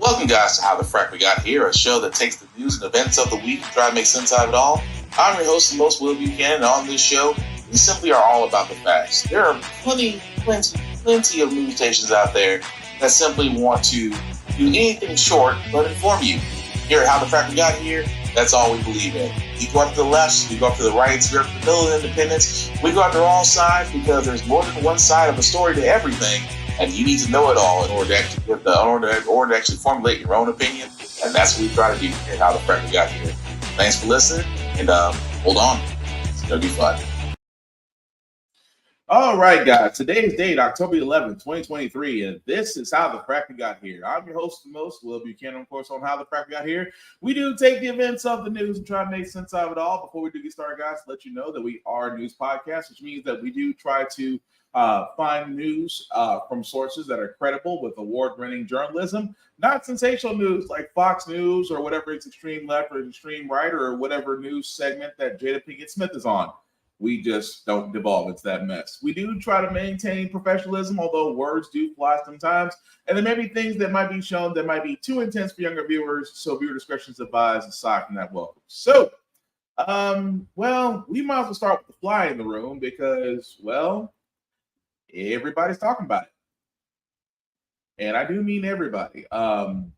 Welcome, guys, to How the Frack We Got Here, a show that takes the news and events of the week and try to make sense out of it all. I'm your host, the most Will Buchanan, and on this show, we simply are all about the facts. There are plenty of news stations out there that simply want to do anything short but inform you. Here at How the Frack We Got Here, that's all we believe in. We go up to the left, we go up to the right, we go up to the middle of independence, we go after all sides because there's more than one side of a story to everything. And you need to know it all in order to actually formulate your own opinion. And that's what we try to do here at How the Frack We Got Here. Thanks for listening, and hold on. It's going to be fun. All right, guys. Today's date, October 11th, 2023, and this is How the Frack We Got Here. I'm your host, the most, Will Buchanan, of course, on How the Frack We Got Here. We do take the events of the news and try to make sense of it all. Before we do get started, guys, let you know that we are a news podcast, which means that we do try to find news from sources that are credible with award-winning journalism, not sensational news like Fox News or whatever it's extreme left or extreme right or whatever news segment that Jada Pinkett Smith is on. We just don't devolve into that mess. We do try to maintain professionalism, although words do fly sometimes, and there may be things that might be shown that might be too intense for younger viewers, so viewer discretion is advised. Aside from that, welcome. So, we might as well start with the fly in the room because, everybody's talking about it. And I do mean everybody. And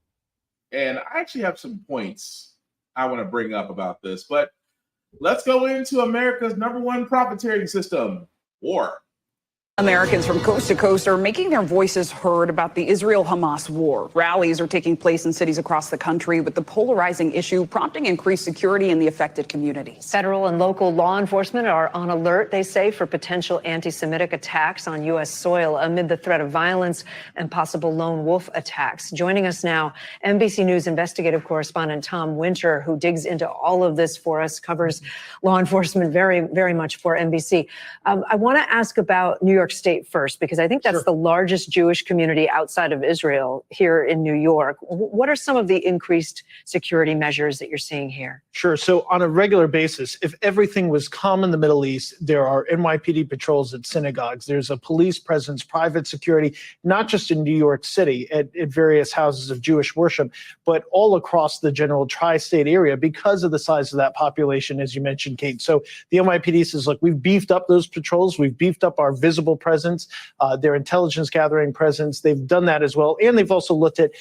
I actually have some points I want to bring up about this, but let's go into America's number one profiteering system, war. Americans from coast to coast are making their voices heard about the Israel-Hamas war. Rallies are taking place in cities across the country, with the polarizing issue prompting increased security in the affected communities. Federal and local law enforcement are on alert, they say, for potential anti-Semitic attacks on U.S. soil amid the threat of violence and possible lone wolf attacks. Joining us now, NBC News investigative correspondent Tom Winter, who digs into all of this for us, covers law enforcement very, very much for NBC. I want to ask about New York State first, because I think that's the largest Jewish community outside of Israel here in New York. What are some of the increased security measures that you're seeing here? Sure. So on a regular basis, if everything was calm in the Middle East, there are NYPD patrols at synagogues. There's a police presence, private security, not just in New York City at various houses of Jewish worship, but all across the general tri-state area because of the size of that population, as you mentioned, Kate. So the NYPD says, look, we've beefed up those patrols. We've beefed up our visible presence, their intelligence gathering presence. They've done that as well. And they've also looked at,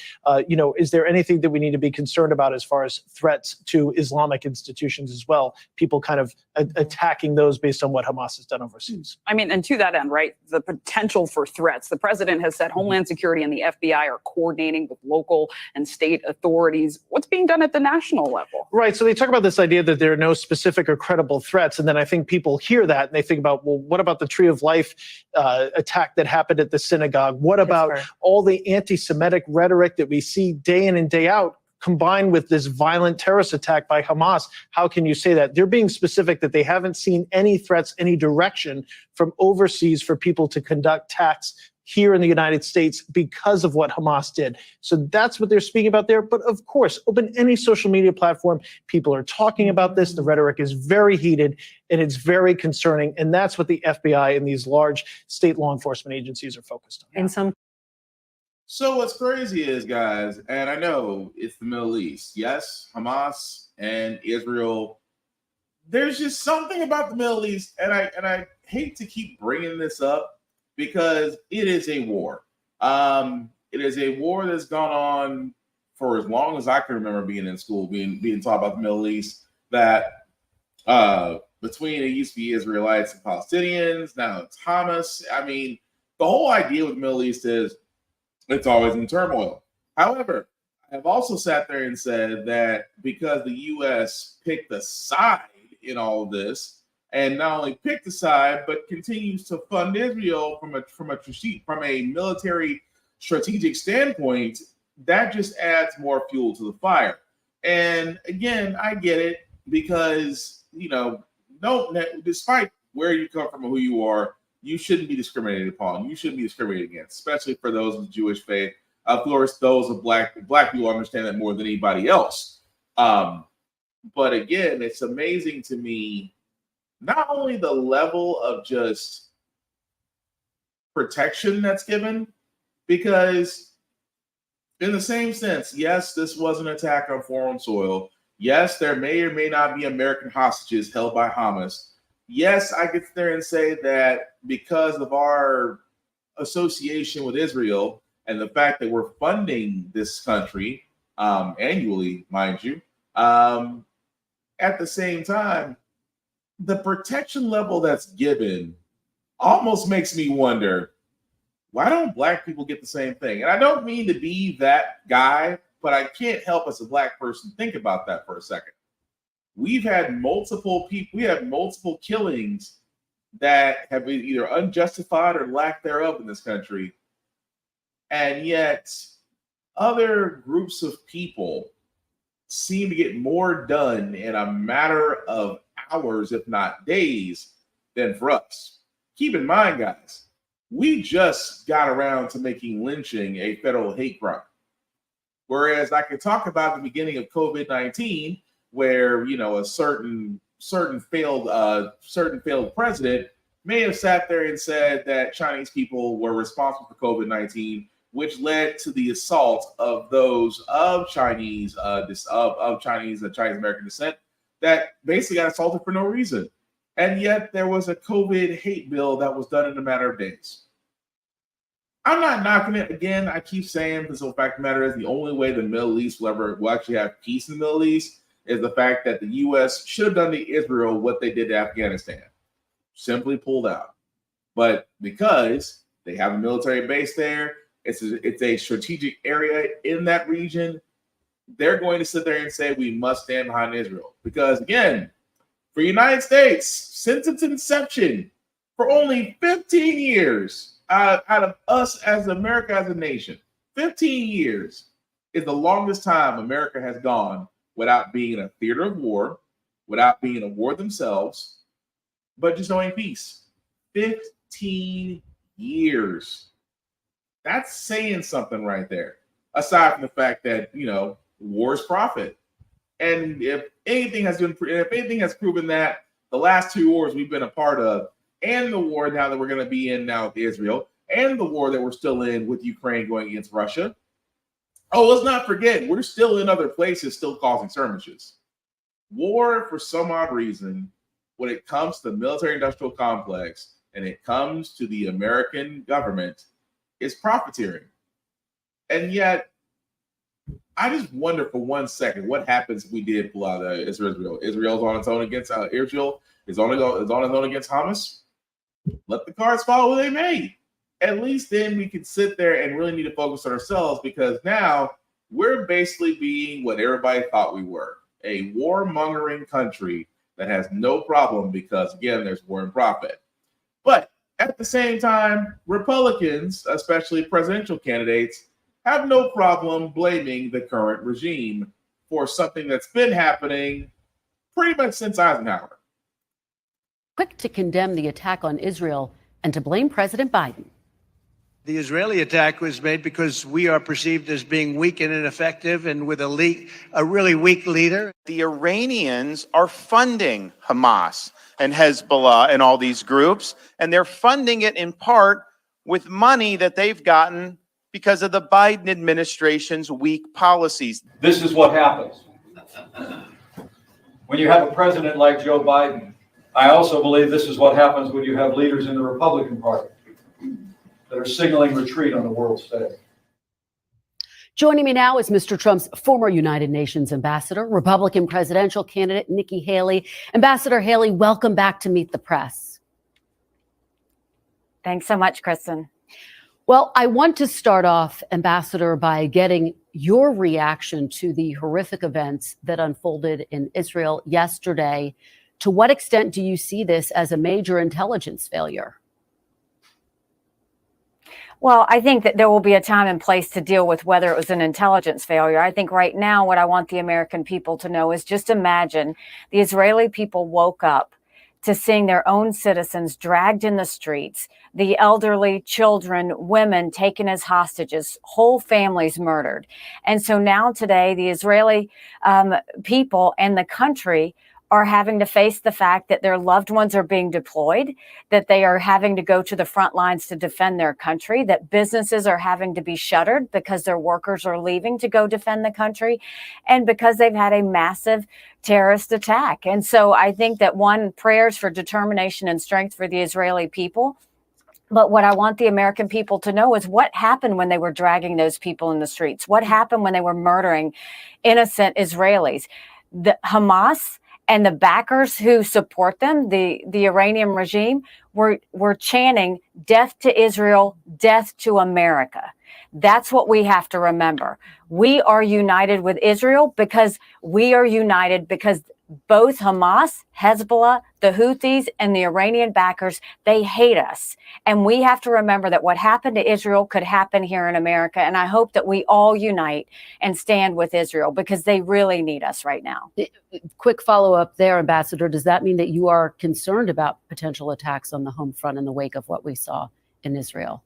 is there anything that we need to be concerned about as far as threats to Islamic institutions as well? People kind of attacking those based on what Hamas has done overseas. I mean, and to that end, right, the potential for threats. The president has said Homeland Security and the FBI are coordinating with local and state authorities. What's being done at the national level? Right. So they talk about this idea that there are no specific or credible threats. And then I think people hear that and they think about, well, what about the Tree of Life attack that happened at the synagogue? What about all the anti-Semitic rhetoric that we see day in and day out, combined with this violent terrorist attack by Hamas? How can you say that? They're being specific that they haven't seen any threats, any direction from overseas for people to conduct attacks here in the United States because of what Hamas did. So that's what they're speaking about there. But of course, open any social media platform, people are talking about this. The rhetoric is very heated and it's very concerning. And that's what the FBI and these large state law enforcement agencies are focused on. So what's crazy is, guys, and I know it's the Middle East. Yes, Hamas and Israel. There's just something about the Middle East, and I hate to keep bringing this up because it is a war. It is a war that's gone on for as long as I can remember being in school, being taught about the Middle East, that between it used to be Israelites and Palestinians, now it's Hamas. I mean, the whole idea with the Middle East is it's always in turmoil. However, I've also sat there and said that because the U.S. picked a side in all of this, and not only picked a side, but continues to fund Israel from a military strategic standpoint, that just adds more fuel to the fire. And again, I get it because, despite where you come from or who you are, you shouldn't be discriminated upon. You shouldn't be discriminated against, especially for those with Jewish faith. Of course, those of black people understand that more than anybody else. But again, it's amazing to me, not only the level of just protection that's given, because In the same sense, yes, this was an attack on foreign soil. Yes, there may or may not be American hostages held by Hamas. Yes, I get there and say that because of our association with Israel and the fact that we're funding this country annually, mind you, at the same time, the protection level that's given almost makes me wonder, why don't black people get the same thing? And I don't mean to be that guy, but I can't help as a black person think about that for a second. We've had multiple people, we have multiple killings that have been either unjustified or lack thereof in this country. And yet other groups of people seem to get more done in a matter of hours, if not days, than for us. Keep in mind, guys, we just got around to making lynching a federal hate crime. Whereas I could talk about the beginning of COVID-19, where a certain failed president may have sat there and said that Chinese people were responsible for COVID-19, which led to the assault of those of Chinese American descent that basically got assaulted for no reason. And yet there was a COVID hate bill that was done in a matter of days. I'm not knocking it. Again, I keep saying, because the fact of the matter is, the only way the Middle East will actually have peace in the Middle East is the fact that the U.S. should have done to Israel what they did to Afghanistan. Simply pulled out. But because they have a military base there, it's a strategic area in that region, they're going to sit there and say, we must stand behind Israel. Because again, for the United States, since its inception, for only 15 years, out of us as America as a nation, 15 years is the longest time America has gone without being in a theater of war, without being in a war themselves, but just knowing peace. 15 years. That's saying something right there. Aside from the fact that, war is profit. And if anything has proven that, the last two wars we've been a part of, and the war now that we're going to be in now with Israel, and the war that we're still in with Ukraine going against Russia. Oh, let's not forget, we're still in other places still causing skirmishes. War, for some odd reason, when it comes to the military-industrial complex and it comes to the American government, is profiteering. And yet, I just wonder for 1 second what happens if we did pull out Israel. Israel's on its own against Israel is on its own against Hamas. Let the cards fall where they may. At least then we can sit there and really need to focus on ourselves, because now we're basically being what everybody thought we were, a warmongering country that has no problem because, again, there's war and profit. But at the same time, Republicans, especially presidential candidates, have no problem blaming the current regime for something that's been happening pretty much since Eisenhower. Quick to condemn the attack on Israel and to blame President Biden. The Israeli attack was made because we are perceived as being weak and ineffective, and with a really weak leader. The Iranians are funding Hamas and Hezbollah and all these groups, and they're funding it in part with money that they've gotten because of the Biden administration's weak policies. This is what happens when you have a president like Joe Biden. I also believe this is what happens when you have leaders in the Republican Party that are signaling retreat on the world stage. Joining me now is Mr. Trump's former United Nations ambassador, Republican presidential candidate Nikki Haley. Ambassador Haley, welcome back to Meet the Press. Thanks so much, Kristen. Well, I want to start off, Ambassador, by getting your reaction to the horrific events that unfolded in Israel yesterday. To what extent do you see this as a major intelligence failure? Well, I think that there will be a time and place to deal with whether it was an intelligence failure. I think right now what I want the American people to know is just imagine the Israeli people woke up to seeing their own citizens dragged in the streets, the elderly, children, women taken as hostages, whole families murdered. And so now today, the Israeli people and the country are having to face the fact that their loved ones are being deployed, that they are having to go to the front lines to defend their country, that businesses are having to be shuttered because their workers are leaving to go defend the country, and because they've had a massive terrorist attack. And so I think that prayers for determination and strength for the Israeli people. But what I want the American people to know is what happened when they were dragging those people in the streets. What happened when they were murdering innocent Israelis? The Hamas and the backers who support them, the Iranian regime, were chanting death to Israel, death to America. That's what we have to remember. We are united with Israel because both Hamas, Hezbollah, the Houthis, and the Iranian backers, they hate us. And we have to remember that what happened to Israel could happen here in America. And I hope that we all unite and stand with Israel because they really need us right now. Quick follow-up there, Ambassador. Does that mean that you are concerned about potential attacks on the home front in the wake of what we saw in Israel?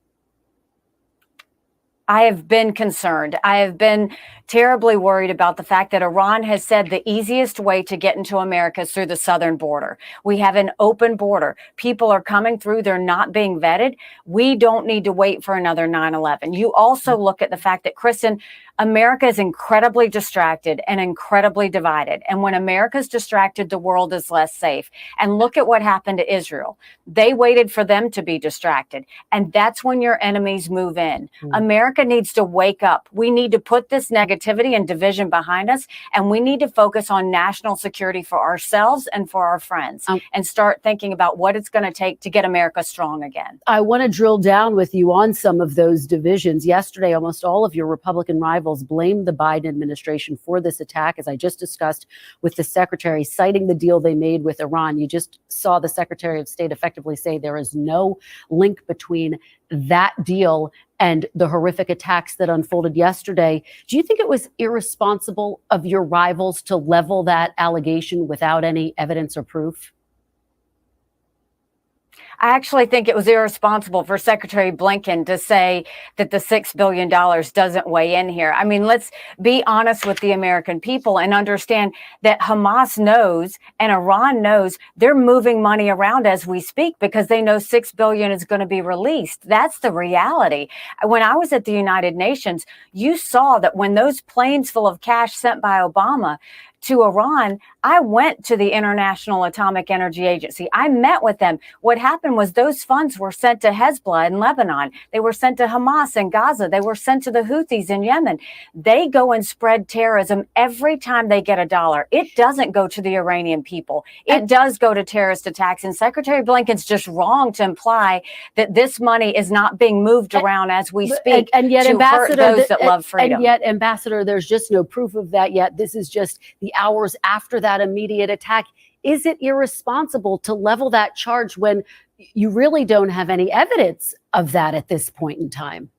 I have been concerned. I have been terribly worried about the fact that Iran has said the easiest way to get into America is through the southern border. We have an open border. People are coming through. They're not being vetted. We don't need to wait for another 9/11. You also look at the fact that, Kristen, America is incredibly distracted and incredibly divided. And when America's distracted, the world is less safe. And look at what happened to Israel. They waited for them to be distracted. And that's when your enemies move in. America needs to wake up. We need to put this negativity and division behind us. And we need to focus on national security for ourselves and for our friends and start thinking about what it's going to take to get America strong again. I want to drill down with you on some of those divisions. Yesterday, almost all of your Republican rivals blamed the Biden administration for this attack, as I just discussed with the secretary, citing the deal they made with Iran. You just saw the Secretary of State effectively say there is no link between that deal and the horrific attacks that unfolded yesterday. Do you think it was irresponsible of your rivals to level that allegation without any evidence or proof? I actually think it was irresponsible for Secretary Blinken to say that the $6 billion doesn't weigh in here. I mean, let's be honest with the American people and understand that Hamas knows and Iran knows they're moving money around as we speak because they know $6 billion is going to be released. That's the reality. When I was at the United Nations, you saw that when those planes full of cash sent by Obama to Iran, I went to the International Atomic Energy Agency. I met with them. What happened was those funds were sent to Hezbollah in Lebanon. They were sent to Hamas in Gaza. They were sent to the Houthis in Yemen. They go and spread terrorism every time they get a dollar. It doesn't go to the Iranian people. It does go to terrorist attacks. And Secretary Blinken's just wrong to imply that this money is not being moved around as we speak and yet, to Ambassador, hurt those that love freedom. And yet, Ambassador, there's just no proof of that yet. This is just the hours after that immediate attack. Is it irresponsible to level that charge when you really don't have any evidence of that at this point in time?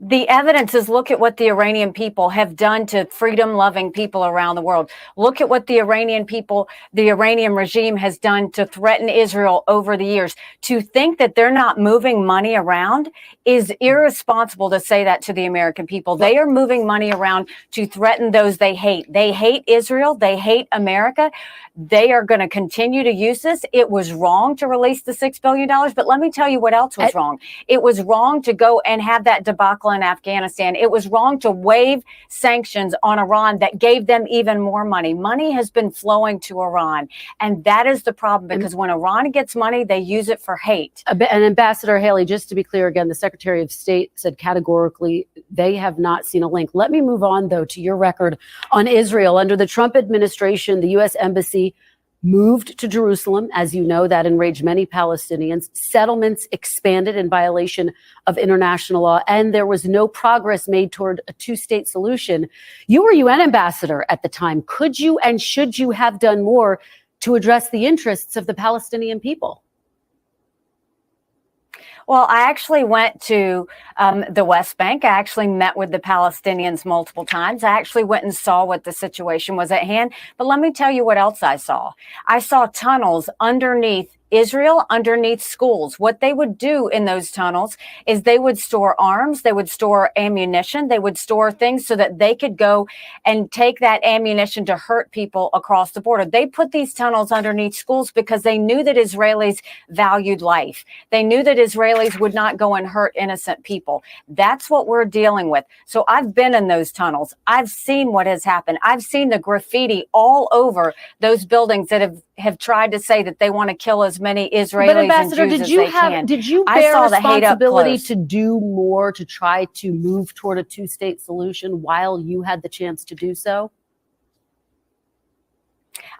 The evidence is look at what the Iranian people have done to freedom-loving people around the world. Look at what the Iranian people, the Iranian regime has done to threaten Israel over the years. To think that they're not moving money around is irresponsible to say that to the American people. They are moving money around to threaten those they hate. They hate Israel. They hate America. They are going to continue to use this. It was wrong to release the $6 billion, but let me tell you what else was wrong. It was wrong to go and have that debacle in Afghanistan. It was wrong to waive sanctions on Iran that gave them even more money. Money has been flowing to Iran, and that is the problem, because when Iran gets money, they use it for hate. And Ambassador Haley, just to be clear again, the Secretary of State said categorically they have not seen a link. Let me move on, though, to your record on Israel. Under the Trump administration, the U.S. Embassy moved to Jerusalem. As you know, that enraged many Palestinians. Settlements expanded in violation of international law, and there was no progress made toward a two-state solution. You were UN ambassador at the time. Could you and should you have done more to address the interests of the Palestinian people? Well, I actually went to the West Bank. I actually met with the Palestinians multiple times. I actually went and saw what the situation was at hand. But let me tell you what else I saw. I saw tunnels underneath Israel underneath schools. What they would do in those tunnels is they would store arms, they would store ammunition, they would store things so that they could go and take that ammunition to hurt people across the border. They put these tunnels underneath schools because they knew that Israelis valued life. They knew that Israelis would not go and hurt innocent people. That's what we're dealing with. So I've been in those tunnels. I've seen what has happened. I've seen the graffiti all over those buildings that have tried to say that they want to kill as many Israelis But Ambassador, and Jews did you I bear saw the hate up responsibility close. to do more to try to move toward a two-state solution while you had the chance to do so?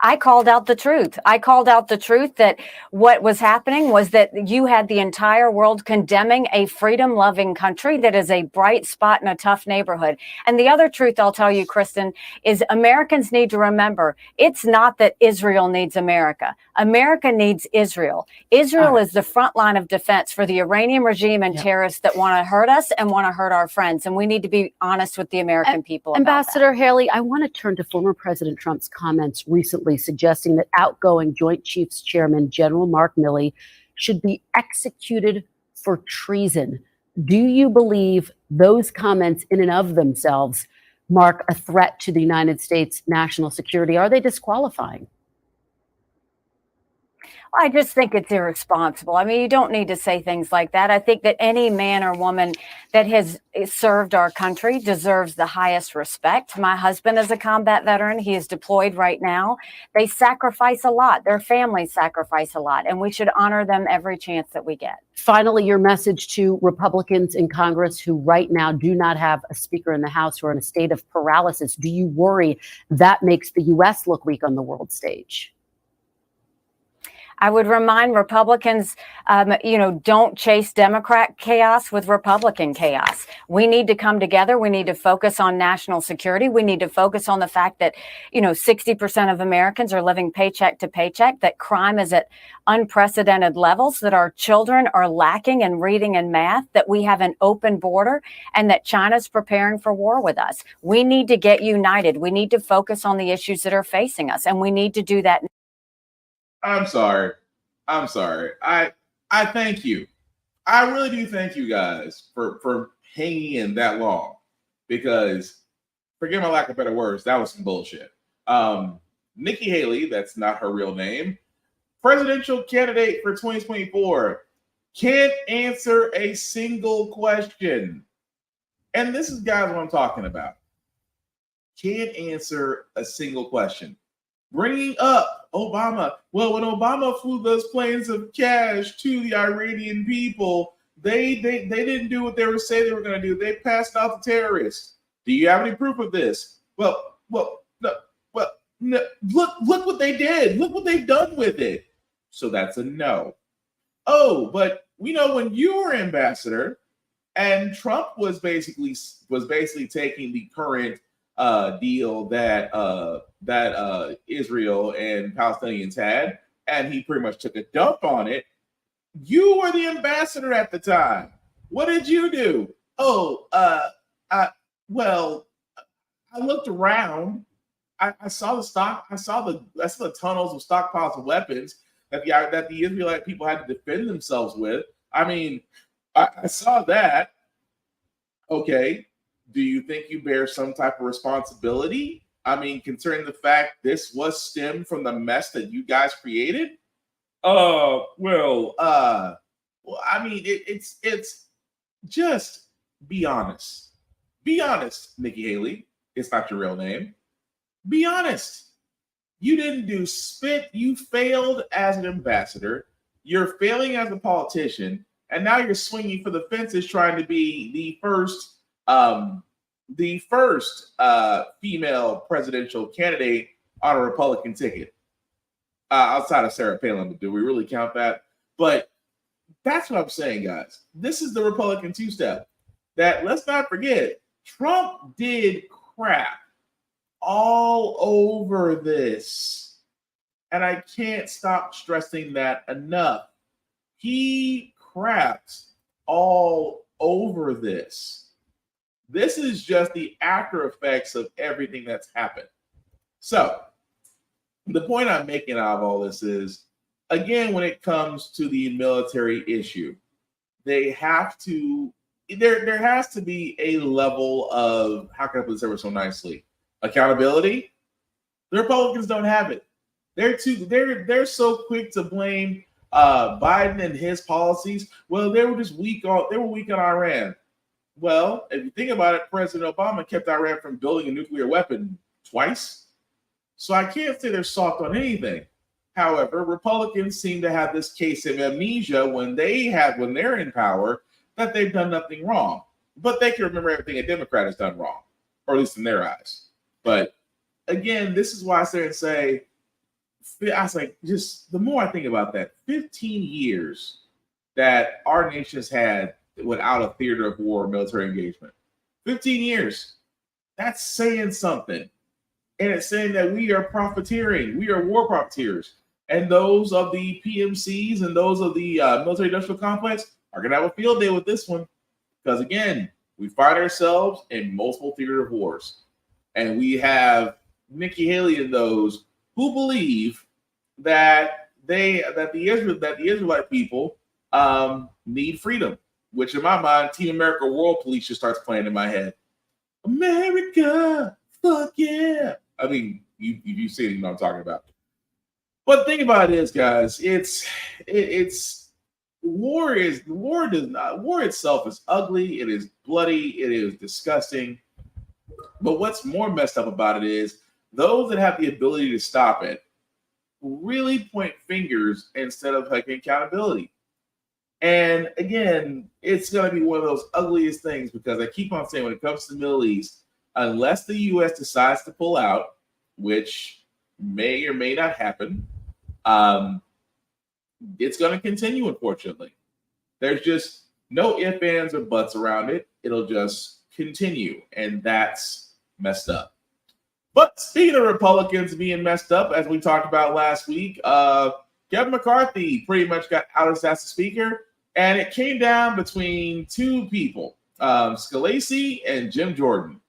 I called out the truth. I called out the truth that what was happening was that you had the entire world condemning a freedom-loving country that is a bright spot in a tough neighborhood. And the other truth I'll tell you, Kristen, is Americans need to remember it's not that Israel needs America. America needs Israel. Israel is the front line of defense for the Iranian regime and terrorists that want to hurt us and want to hurt our friends. And we need to be honest with the American people about Ambassador Haley, I want to turn to former President Trump's comments recently suggesting that outgoing Joint Chiefs Chairman General Mark Milley should be executed for treason. Do you believe those comments in and of themselves mark a threat to the United States national security? Are they disqualifying? I just think it's irresponsible. I mean, you don't need to say things like that. I think that any man or woman that has served our country deserves the highest respect. My husband is a combat veteran. He is deployed right now. They sacrifice a lot. Their families sacrifice a lot, and we should honor them every chance that we get. Finally, your message to Republicans in Congress who right now do not have a speaker in the House, who are in a state of paralysis. Do you worry that makes the U.S. look weak on the world stage? I would remind Republicans, don't chase Democrat chaos with Republican chaos. We need to come together. We need to focus on national security. We need to focus on the fact that, 60% of Americans are living paycheck to paycheck, that crime is at unprecedented levels, that our children are lacking in reading and math, that we have an open border, and that China's preparing for war with us. We need to get united. We need to focus on the issues that are facing us, and we need to do that. I'm sorry. I thank you. I really do thank you guys for hanging in that long, because, forgive my lack of better words, that was some bullshit. Nikki Haley, that's not her real name, presidential candidate for 2024, can't answer a single question. And this is, guys, what I'm talking about. Can't answer a single question. Bringing up Obama. Well, when Obama flew those planes of cash to the Iranian people, they didn't do what they were saying they were going to do. They passed out the terrorists. Do you have any proof of this? Well, no. Look what they did. Look what they've done with it. So that's a no. Oh, but we know when you were ambassador, and Trump was basically taking the current deal that Israel and Palestinians had, and he pretty much took a dump on it. You were the ambassador at the time. What did you do? I looked around. I saw the tunnels of stockpiles of weapons that the Israelite people had to defend themselves with. I mean, I saw that. Okay. Do you think you bear some type of responsibility? I mean, concerning the fact this was stemmed from the mess that you guys created? I mean, it's just be honest. Be honest, Nikki Haley. It's not your real name. Be honest. You didn't do spit. You failed as an ambassador. You're failing as a politician, and now you're swinging for the fences, trying to be the first female presidential candidate on a Republican ticket, outside of Sarah Palin. But do we really count that? But that's what I'm saying, guys. This is the Republican two-step. That, let's not forget, Trump did crap all over this. And I can't stop stressing that enough. He crapped all over this. This is just the after effects of everything that's happened. So the point I'm making out of all this is, again, when it comes to the military issue, they have to. There has to be a level of, how can I put this ever so nicely, accountability. The Republicans don't have it. They're so quick to blame Biden and his policies. Well, they were just weak on Iran. Well, if you think about it, President Obama kept Iran from building a nuclear weapon twice. So I can't say they're soft on anything. However, Republicans seem to have this case of amnesia when they're in power, that they've done nothing wrong. But they can remember everything a Democrat has done wrong, or at least in their eyes. But again, this is why I sit and say, I was like, just the more I think about that, 15 years that our nation has had without a theater of war or military engagement. 15 years. That's saying something. And it's saying that we are profiteering. We are war profiteers. And those of the PMCs and those of the military industrial complex are going to have a field day with this one. Because again, we find ourselves in multiple theater of wars. And we have Nikki Haley and those who believe that the Israelite people need freedom, which in my mind, Team America World Police just starts playing in my head. America, fuck yeah. I mean, you see it, you know what I'm talking about. But the thing about it is, guys, war itself is ugly, it is bloody, it is disgusting. But what's more messed up about it is those that have the ability to stop it really point fingers instead of taking accountability. And again, it's going to be one of those ugliest things, because I keep on saying when it comes to the Middle East, unless the U.S. decides to pull out, which may or may not happen, it's going to continue, unfortunately. There's just no ifs, ands, or buts around it. It'll just continue, and that's messed up. But speaking of Republicans being messed up, as we talked about last week, Kevin McCarthy pretty much got ousted as the speaker, and it came down between two people, Scalise and Jim Jordan.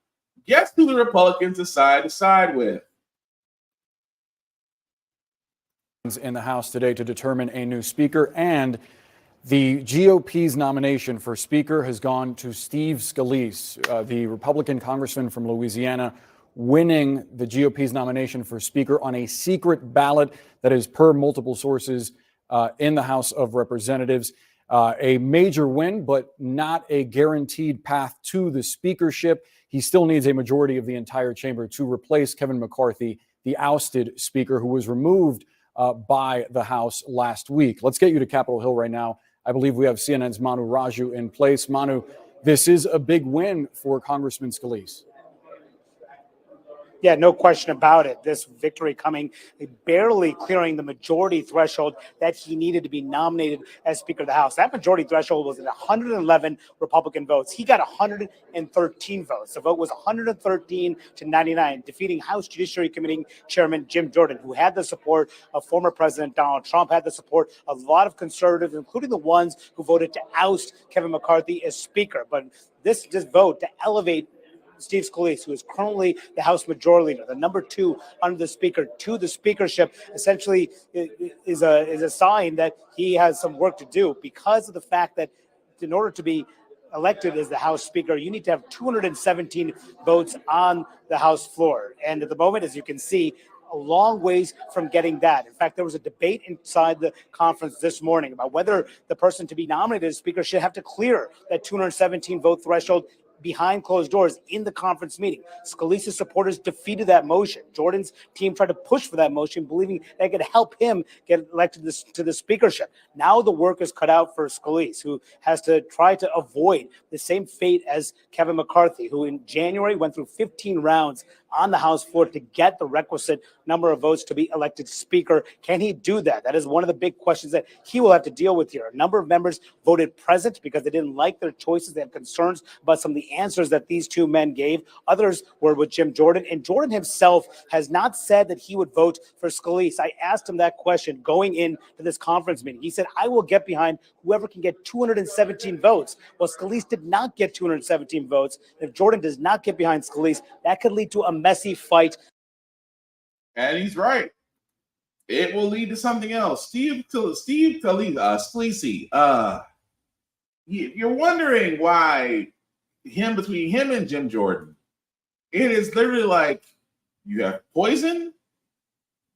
Guess who the Republicans decide to side with? In the House today to determine a new speaker, and the GOP's nomination for speaker has gone to Steve Scalise, the Republican congressman from Louisiana, winning the GOP's nomination for speaker on a secret ballot that is, per multiple sources, in the House of Representatives. A major win, but not a guaranteed path to the speakership. He still needs a majority of the entire chamber to replace Kevin McCarthy, the ousted speaker who was removed by the House last week. Let's get you to Capitol Hill right now. I believe we have CNN's Manu Raju in place. Manu, this is a big win for Congressman Scalise. Yeah, no question about it. This victory coming barely clearing the majority threshold that he needed to be nominated as Speaker of the House. That majority threshold was at 111 Republican votes. He got 113 votes. The vote was 113 to 99, defeating House Judiciary Committee Chairman Jim Jordan, who had the support of former President Donald Trump, had the support of a lot of conservatives, including the ones who voted to oust Kevin McCarthy as Speaker. But this vote to elevate Steve Scalise, who is currently the House Majority Leader, the number 2 under the Speaker, to the speakership, essentially is a sign that he has some work to do, because of the fact that in order to be elected as the House Speaker, you need to have 217 votes on the House floor. And at the moment, as you can see, a long ways from getting that. In fact, there was a debate inside the conference this morning about whether the person to be nominated as Speaker should have to clear that 217 vote threshold behind closed doors in the conference meeting. Scalise's supporters defeated that motion. Jordan's team tried to push for that motion, believing that it could help him get elected to the speakership. Now the work is cut out for Scalise, who has to try to avoid the same fate as Kevin McCarthy, who in January went through 15 rounds on the House floor to get the requisite number of votes to be elected speaker. Can he do that? That is one of the big questions that he will have to deal with here. A number of members voted present because they didn't like their choices. They had concerns about some of the answers that these two men gave. Others were with Jim Jordan, and Jordan himself has not said that he would vote for Scalise. I asked him that question going into this conference meeting. He said, I will get behind whoever can get 217 votes. Well, Scalise did not get 217 votes. If Jordan does not get behind Scalise, that could lead to a messy fight. And he's right. it will lead to something else. Scalise, you're wondering why between him and Jim Jordan, it is literally like you have poison,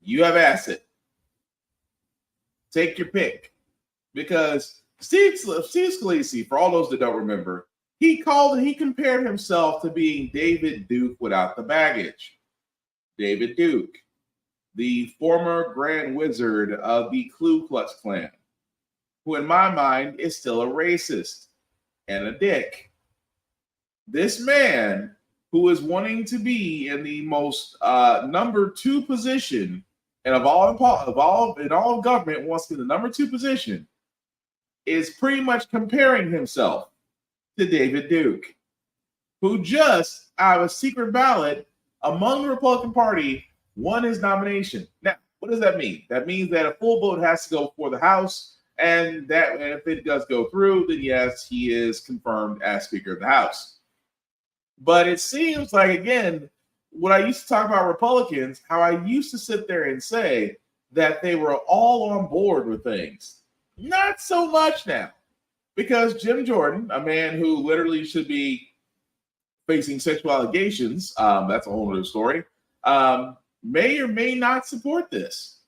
you have acid. Take your pick. Because Steve Scalise, for all those that don't remember, he compared himself to being David Duke without the baggage. David Duke, the former Grand Wizard of the Ku Klux Klan, who in my mind is still a racist and a dick. This man, who is wanting to be in the most number 2 position, and in all of government wants to be the number 2 position, is pretty much comparing himself to David Duke, who just out of a secret ballot among the Republican Party won his nomination. Now, what does that mean? That means that a full vote has to go for the House, and if it does go through, then yes, he is confirmed as Speaker of the House. But it seems like, again, what I used to talk about Republicans, how I used to sit there and say that they were all on board with things. Not so much now, because Jim Jordan, a man who literally should be facing sexual allegations, that's a whole other story, may or may not support this.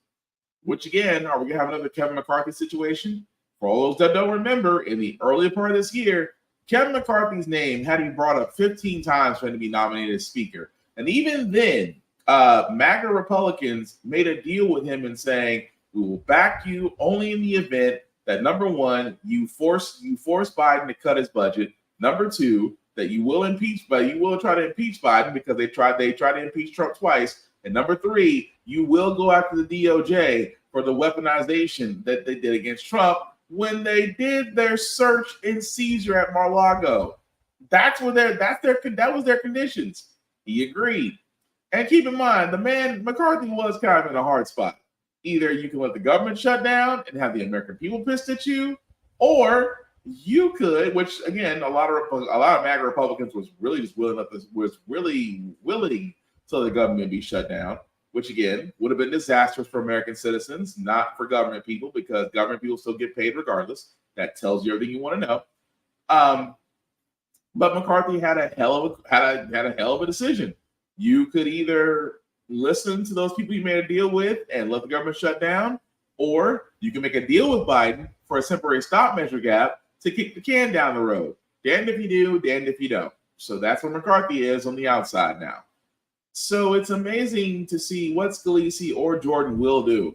Which again, are we going to have another Kevin McCarthy situation? For all those that don't remember, in the early part of this year, Kevin McCarthy's name had to be brought up 15 times for him to be nominated as Speaker. And even then, MAGA Republicans made a deal with him and saying, we will back you only in the event that, number 1, you force Biden to cut his budget. Number 2, that you will try to impeach Biden because they tried to impeach Trump twice. And number 3, you will go after the DOJ for the weaponization that they did against Trump when they did their search and seizure at Mar-a-Lago. That was their conditions. He agreed. And keep in mind, McCarthy was kind of in a hard spot. Either you can let the government shut down and have the American people pissed at you, or you could, which again, a lot of MAGA Republicans was really willing so the government be shut down, which again would have been disastrous for American citizens, not for government people, because government people still get paid regardless. That tells you everything you want to know. But McCarthy had a hell of a decision. You could either listen to those people you made a deal with and let the government shut down, or you can make a deal with Biden for a temporary stop measure gap to kick the can down the road. Damned if you do, damned if you don't. So that's where McCarthy is on the outside now. So it's amazing to see what Scalise or Jordan will do.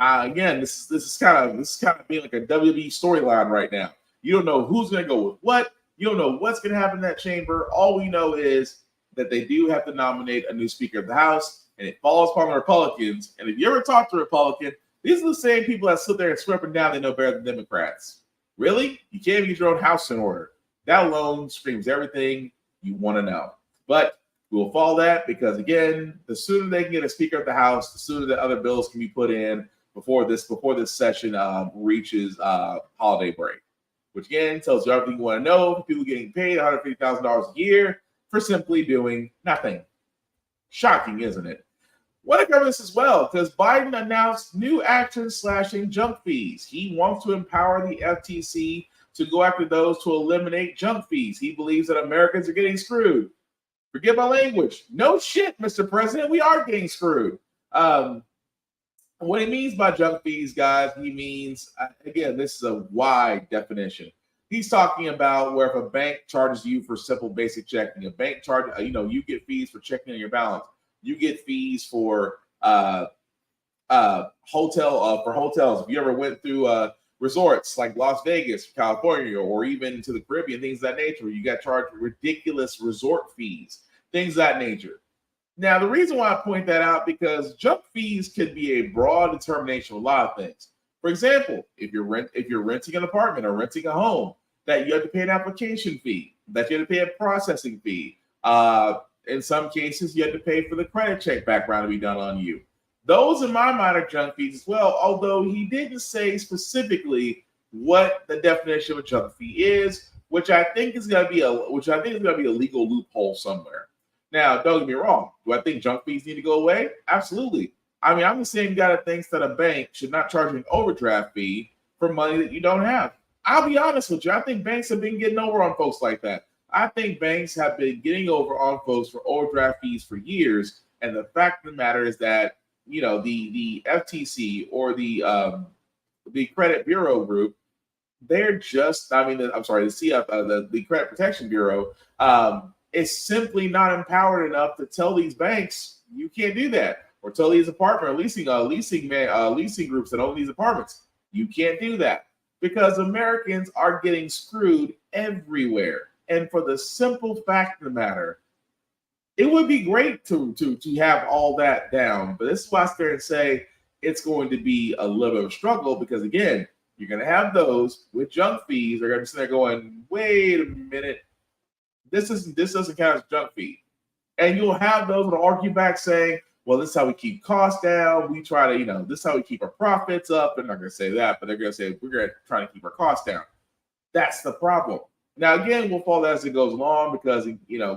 Again, this is kind of being like a WWE storyline right now. You don't know who's going to go with what. You don't know what's going to happen in that chamber. All we know is that they do have to nominate a new Speaker of the House, and it falls upon the Republicans. And if you ever talk to a Republican, these are the same people that sit there and swear up and down they know better than Democrats. Really? You can't even get your own house in order. That alone screams everything you want to know. But we will follow that because, again, the sooner they can get a Speaker of the House, the sooner the other bills can be put in before this session reaches holiday break. Which, again, tells you everything you want to know. People getting paid $150,000 a year for simply doing nothing. Shocking, isn't it? I want to cover this as well because Biden announced new actions slashing junk fees. He wants to empower the FTC to go after those to eliminate junk fees. He believes that Americans are getting screwed. Forgive my language. No shit, Mr. President. We are getting screwed. What he means by junk fees, guys, he means, again, this is a wide definition. He's talking about where if a bank charges you for simple basic checking, a bank charge, you get fees for checking on your balance. You get fees for hotels. If you ever went through resorts like Las Vegas, California, or even to the Caribbean, things of that nature, you got charged ridiculous resort fees, things of that nature. Now, the reason why I point that out, because junk fees could be a broad determination of a lot of things. For example, if you're renting an apartment or renting a home, that you have to pay an application fee, that you have to pay a processing fee. In some cases, you have to pay for the credit check background to be done on you. Those, in my mind, are junk fees as well, although he didn't say specifically what the definition of a junk fee is, which I think is going to be a legal loophole somewhere. Now, don't get me wrong. Do I think junk fees need to go away? Absolutely. I mean, I'm the same guy that thinks that a bank should not charge an overdraft fee for money that you don't have. I'll be honest with you. I think banks have been getting over on folks like that. I think banks have been getting over on folks for overdraft fees for years. And the fact of the matter is that, the FTC or the Credit Bureau Group, they're just, the CF, the Credit Protection Bureau, is simply not empowered enough to tell these banks, you can't do that. Or tell these apartment or leasing groups that own these apartments, you can't do that, because Americans are getting screwed everywhere. And for the simple fact of the matter, it would be great to have all that down. But this is why I start and say it's going to be a little bit of a struggle, because again, you're going to have those with junk fees. They're going to be sitting there going, wait a minute, this doesn't count as junk fee. And you'll have those that argue back saying, well, this is how we keep costs down. We try to, this is how we keep our profits up. They're not going to say that, but they're going to say we're going to try to keep our costs down. That's the problem. Now, again, we'll follow that as it goes along, because,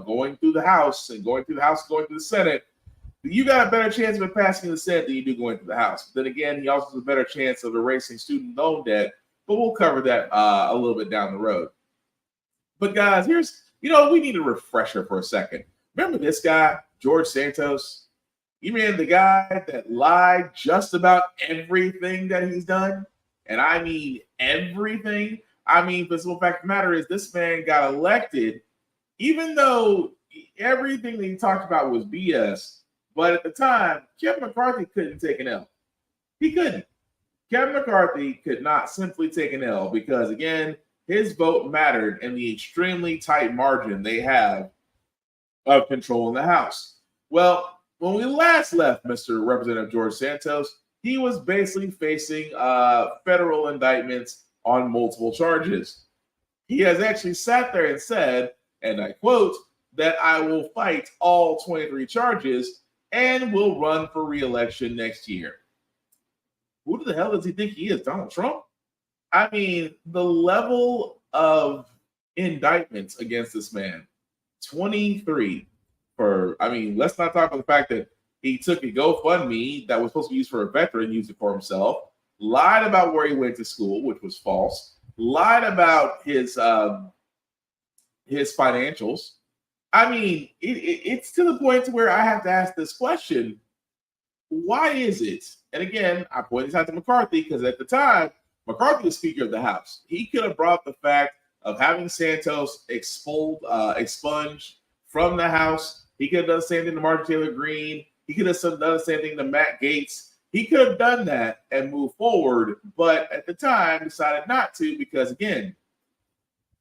going through the House, going through the Senate, you got a better chance of it passing the Senate than you do going through the House. But then again, he also has a better chance of erasing student loan debt, but we'll cover that a little bit down the road. But guys, here's, we need a refresher for a second. Remember this guy, George Santos? You mean the guy that lied just about everything that he's done? And I mean everything. I mean, the simple fact of the matter is this man got elected, even though everything that he talked about was BS. But at the time, Kevin McCarthy couldn't take an L. He couldn't. Kevin McCarthy could not simply take an L because, again, his vote mattered in the extremely tight margin they have of control in the House. Well, when we last left Mr. Representative George Santos, he was basically facing federal indictments on multiple charges. He has actually sat there and said, and I quote, that I will fight all 23 charges and will run for re-election next year. Who the hell does he think he is, Donald Trump? I mean, the level of indictments against this man, 23 let's not talk about the fact that he took a GoFundMe that was supposed to be used for a veteran, used it for himself, lied about where he went to school, which was false, lied about his financials. I mean, it's to the point to where I have to ask this question: why is it? And again, I point this out to McCarthy because at the time, McCarthy was Speaker of the House. He could have brought the fact of having Santos expunged from the House. He could have done the same thing to Marjorie Taylor Greene. He could have done the same thing to Matt Gaetz. He could have done that and moved forward, but at the time decided not to because, again,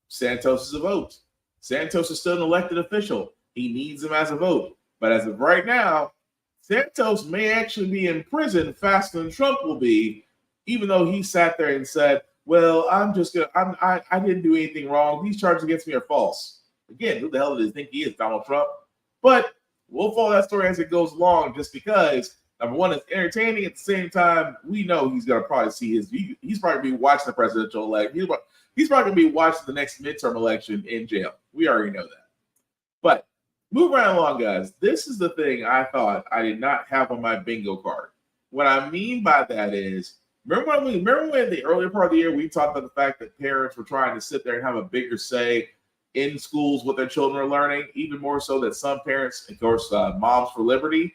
Santos is a vote. Santos is still an elected official. He needs him as a vote. But as of right now, Santos may actually be in prison faster than Trump will be, even though he sat there and said, well, I didn't do anything wrong. These charges against me are false. Again, who the hell does he think he is, Donald Trump? But we'll follow that story as it goes along just because, number one, it's entertaining. At the same time, we know he's going to probably see he's probably going to be watching the presidential election. He's probably going to be watching the next midterm election in jail. We already know that. But move right along, guys. This is the thing I thought I did not have on my bingo card. What I mean by that is, remember when the earlier part of the year we talked about the fact that parents were trying to sit there and have a bigger say in schools what their children are learning, even more so that some parents, of course, Moms for Liberty,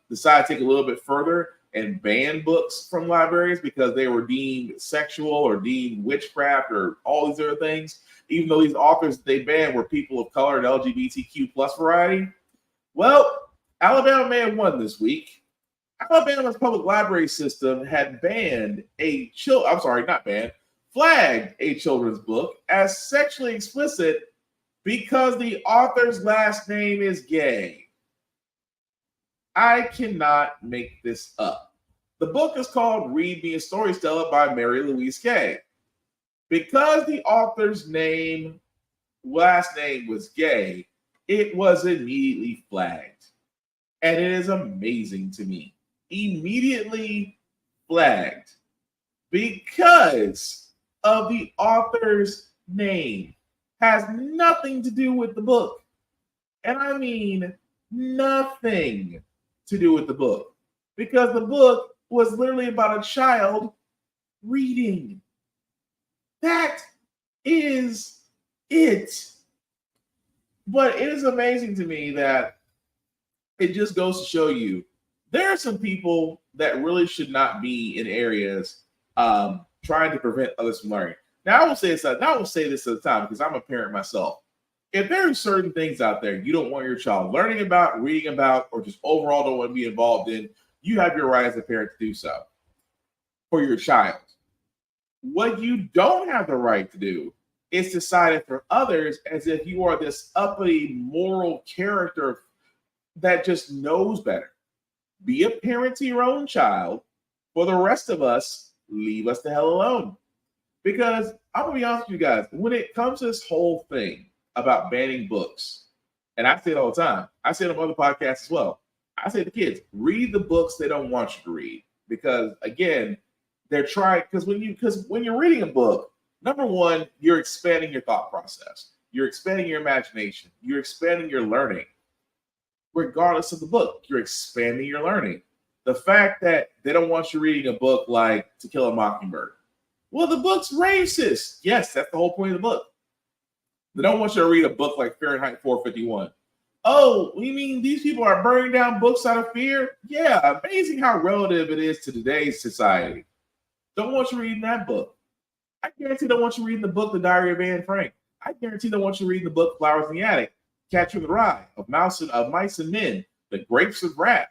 decided to take a little bit further and ban books from libraries because they were deemed sexual or deemed witchcraft or all these other things, even though these authors they banned were people of color and LGBTQ plus variety. Well, Alabama may have won this week. Alabama's public library system had flagged a children's book as sexually explicit because the author's last name is gay. I cannot make this up. The book is called Read Me a Story, Stella by Mary Louise Gay. Because the author's last name was gay, it was immediately flagged. And it is amazing to me. Immediately flagged because of the author's name. Has nothing to do with the book. And I mean nothing to do with the book. because the book was literally about a child reading. That is it. But it is amazing to me that it just goes to show you there are some people that really should not be in areas trying to prevent others from learning. Now, I will say this at the time because I'm a parent myself. If there are certain things out there you don't want your child learning about, reading about, or just overall don't want to be involved in, you have your right as a parent to do so for your child. What you don't have the right to do is decide it for others as if you are this uppity moral character that just knows better. Be a parent to your own child. For the rest of us, leave us the hell alone. Because I'm going to be honest with you guys, when it comes to this whole thing about banning books, and I say it all the time, I say it on other podcasts as well, I say to kids, read the books they don't want you to read. Because again, they're trying, because when you're reading a book, number one, you're expanding your thought process. You're expanding your imagination. You're expanding your learning. Regardless of the book, you're expanding your learning. The fact that they don't want you reading a book like To Kill a Mockingbird. Well, the book's racist. Yes, that's the whole point of the book. They don't want you to read a book like Fahrenheit 451. Oh, you mean these people are burning down books out of fear? Yeah, amazing how relative it is to today's society. Don't want you reading that book. I guarantee they don't want you reading the book The Diary of Anne Frank. I guarantee they want you reading the book Flowers in the Attic, Catcher in the Rye, of Mice and Men, The Grapes of Wrath.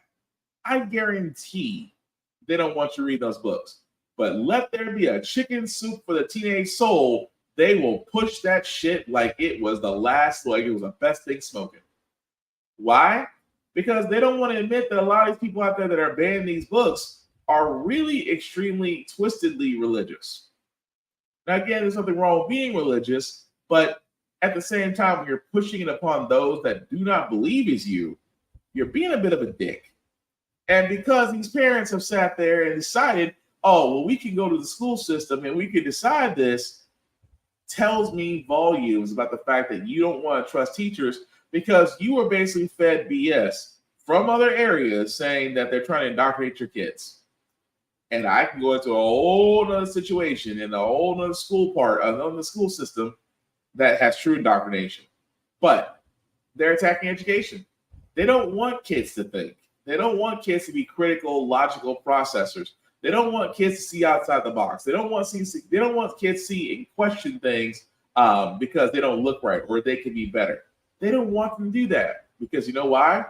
I guarantee they don't want you to read those books. But let there be a chicken soup for the teenage soul, they will push that shit like it was the best thing smoking. Why? Because they don't want to admit that a lot of these people out there that are banning these books are really extremely twistedly religious. Now, again, there's nothing wrong with being religious, but at the same time, when you're pushing it upon those that do not believe as you, you're being a bit of a dick. And because these parents have sat there and decided, oh, well, we can go to the school system and we can decide this, tells me volumes about the fact that you don't want to trust teachers because you were basically fed BS from other areas saying that they're trying to indoctrinate your kids. And I can go into a whole other situation in a whole other school part of the school system that has true indoctrination. But they're attacking education. They don't want kids to think. They don't want kids to be critical, logical processors. They don't want kids to see outside the box. They don't want kids to see and question things because they don't look right or they can be better. They don't want them to do that because you know why?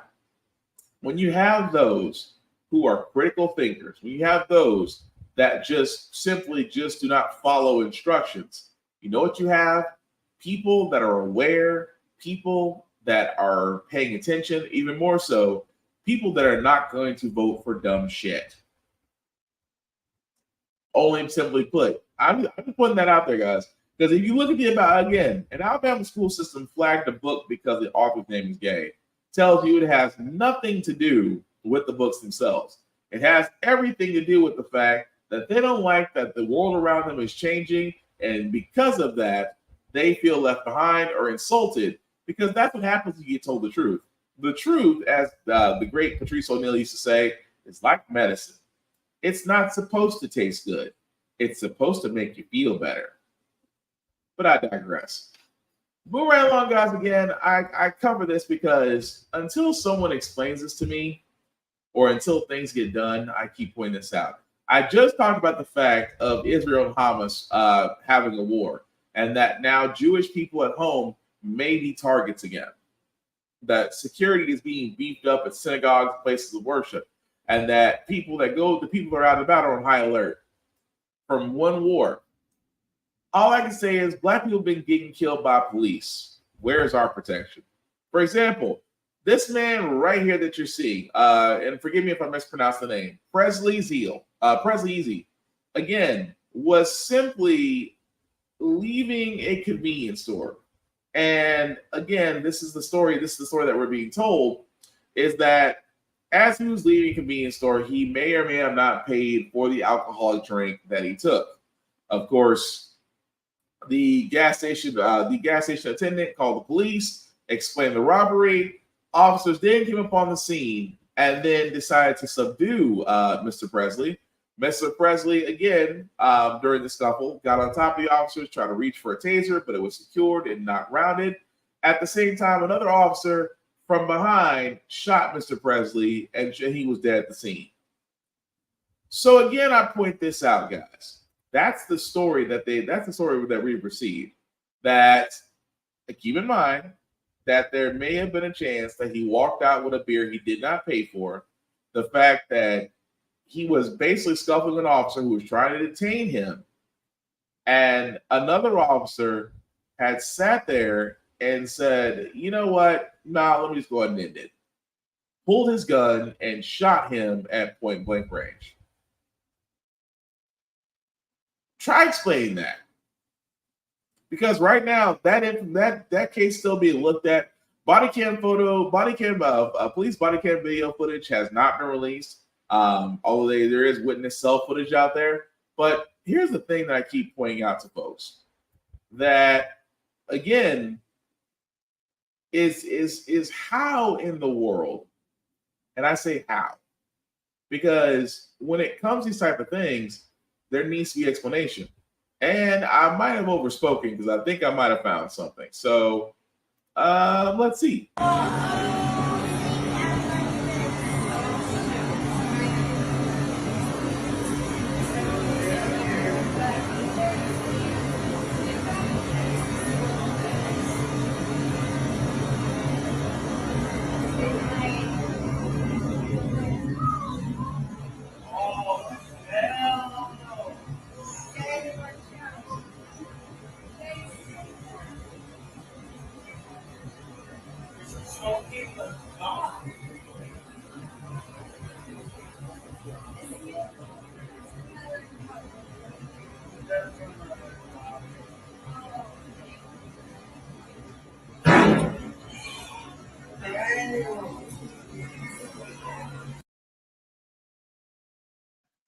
When you have those who are critical thinkers, when you have those that just simply do not follow instructions, you know what you have? People that are aware, people that are paying attention, even more so, people that are not going to vote for dumb shit. Only simply put, I'm putting that out there, guys. Because if you look at an Alabama school system flagged a book because the author's name is gay. Tells you it has nothing to do with the books themselves. It has everything to do with the fact that they don't like that the world around them is changing, and because of that, they feel left behind or insulted because that's what happens when you get told the truth. The truth, as the great Patrice O'Neal used to say, is like medicine. It's not supposed to taste good. It's supposed to make you feel better. But I digress. Move right along, guys. Again, I cover this because until someone explains this to me or until things get done, I keep pointing this out. I just talked about the fact of Israel and Hamas having a war and that now Jewish people at home may be targets again. That security is being beefed up at synagogues, places of worship, and that the people that are out and about are on high alert from one war. All I can say is black people have been getting killed by police. Where is our protection? For example, this man right here that you're seeing, and forgive me if I mispronounce the name, Presley Easy, again, was simply leaving a convenience store. And again, this is the story that we're being told, is that as he was leaving a convenience store, he may or may have not paid for the alcoholic drink that he took. Of course, the gas station attendant called the police, explained the robbery. Officers then came upon the scene and then decided to subdue Mr. Presley. Mr. Presley, again, during the scuffle, got on top of the officers, tried to reach for a taser, but it was secured and not grounded. At the same time, another officer from behind shot Mr. Presley, and he was dead at the scene. So again, I point this out, guys. That's the story that we received. That, keep in mind, that there may have been a chance that he walked out with a beer he did not pay for. The fact that he was basically scuffling with an officer who was trying to detain him. And another officer had sat there and said, you know what? Nah, let me just go ahead and end it. Pulled his gun and shot him at point blank range. Try explaining that. Because right now, that case still being looked at. Police body cam video footage has not been released. Although there is witness cell footage out there. But here's the thing that I keep pointing out to folks. That, again, is how in the world, and I say how, because when it comes to these type of things, there needs to be explanation. And I might have overspoken because I think I might have found something. So let's see.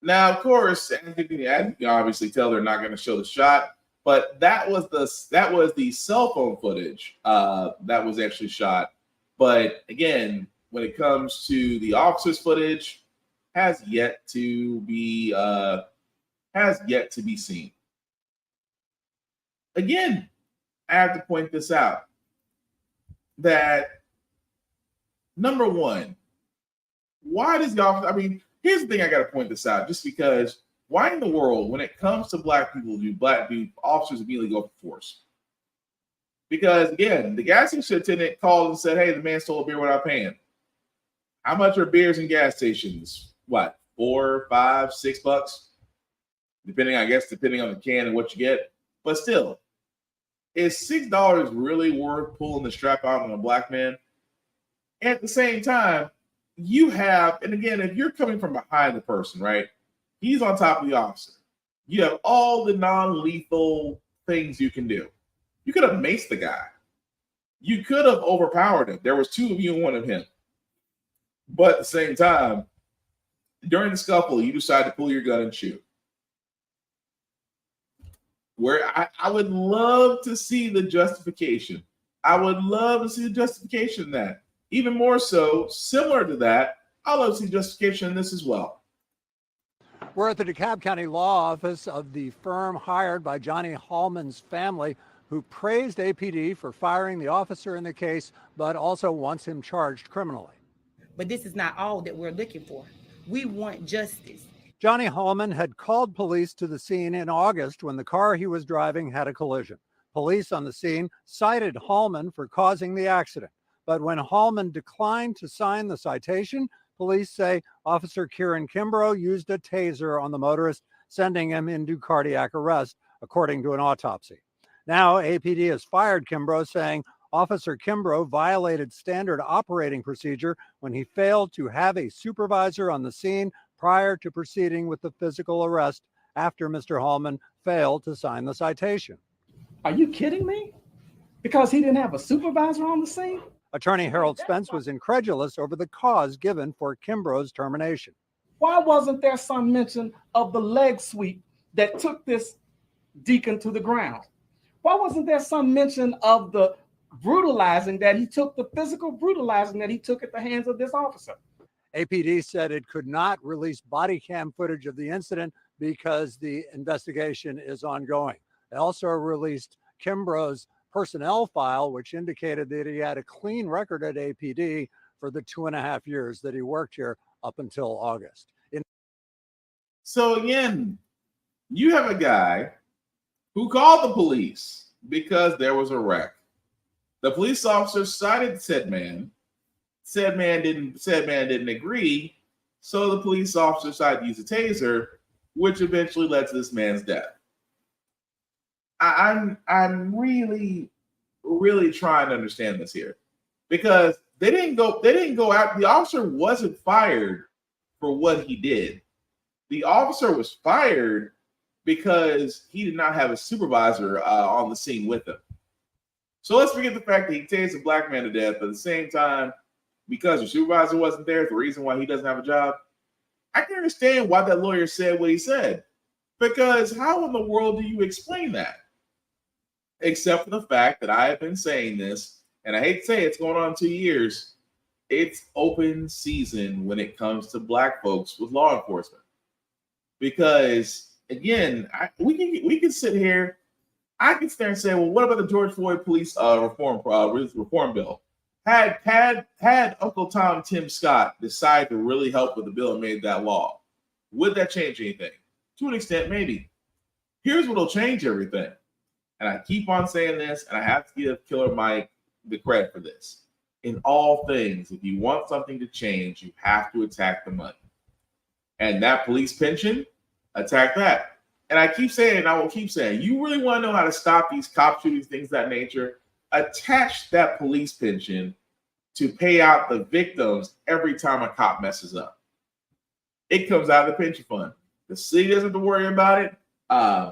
Now, of course, as you can obviously tell, they're not going to show the shot, but that was the cell phone footage that was actually shot. But again, when it comes to the officer's footage, has yet to be seen. Again, I have to point this out that number one, why does the officer? I mean, here's the thing I got to point this out, just because why in the world, when it comes to black people, do officers immediately go for force? Because again, the gas station attendant called and said, "Hey, the man stole a beer without paying." How much are beers in gas stations? What, $4, $5, $6? Depending on the can and what you get. But still, is $6 really worth pulling the strap out on a black man? At the same time, you have, and again, if you're coming from behind the person, right? He's on top of the officer. You have all the non-lethal things you can do. You could have maced the guy. You could have overpowered him. There was two of you and one of him. But at the same time, during the scuffle, you decide to pull your gun and shoot. Where I would love to see the justification. I would love to see the justification in that. Even more so, similar to that, I'd love to see justification in this as well. We're at the DeKalb County Law Office of the firm hired by Johnny Hallman's family, who praised APD for firing the officer in the case, but also wants him charged criminally. But this is not all that we're looking for. We want justice. Johnny Hallman had called police to the scene in August when the car he was driving had a collision. Police on the scene cited Hallman for causing the accident. But when Hallman declined to sign the citation, police say Officer Kieran Kimbrough used a taser on the motorist, sending him into cardiac arrest, according to an autopsy. Now, APD has fired Kimbrough, saying Officer Kimbrough violated standard operating procedure when he failed to have a supervisor on the scene prior to proceeding with the physical arrest after Mr. Hallman failed to sign the citation. Are you kidding me? Because he didn't have a supervisor on the scene? Attorney Harold Spence was incredulous over the cause given for Kimbrough's termination. Why wasn't there some mention of the leg sweep that took this deacon to the ground? Why wasn't there some mention of the brutalizing that he took, the physical brutalizing that he took at the hands of this officer? APD said it could not release body cam footage of the incident because the investigation is ongoing. They also released Kimbrough's personnel file, which indicated that he had a clean record at APD for the 2.5 years that he worked here up until August. So again, you have a guy who called the police because there was a wreck. The police officer cited said man. Said man didn't agree. So the police officer decided to use a taser, which eventually led to this man's death. I'm really trying to understand this here, because they didn't go out. The officer wasn't fired for what he did. The officer was fired because he did not have a supervisor on the scene with him. So let's forget the fact that he tased a black man to death. But at the same time, because your supervisor wasn't there, it's the reason why he doesn't have a job. I can understand why that lawyer said what he said, because how in the world do you explain that? Except for the fact that I have been saying this, and I hate to say it's going on 2 years, it's open season when it comes to black folks with law enforcement. Because again, we can sit here, I can stand and say, well, what about the George Floyd police reform bill? Had Uncle Tom Tim Scott decide to really help with the bill and made that law, would that change anything? To an extent, maybe. Here's what'll change everything. And I keep on saying this, and I have to give Killer Mike the credit for this. In all things, if you want something to change, you have to attack the money. And that police pension, attack that. And I keep saying, and I will keep saying, you really want to know how to stop these cop shootings, things of that nature, attach that police pension to pay out the victims every time a cop messes up. It comes out of the pension fund. The city doesn't have to worry about it.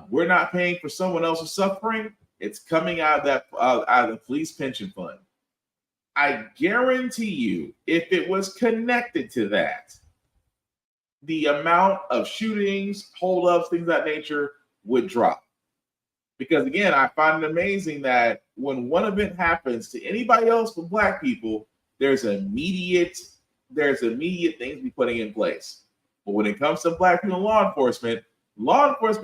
We're not paying for someone else's suffering. It's coming out of that out of the police pension fund. I guarantee you, if it was connected to that, the amount of shootings, holdups, things of that nature would drop. Because again, I find it amazing that when one event happens to anybody else but black people, there's immediate things be putting in place. But when it comes to black people in law enforcement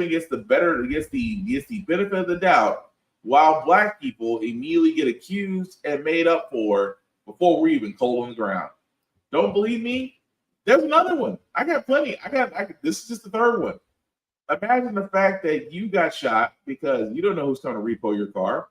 gets the benefit of the doubt, while black people immediately get accused and made up for before we're even cold on the ground. Don't believe me? There's another one. I got plenty. This is just the third one. Imagine the fact that you got shot because you don't know who's going to repo your car.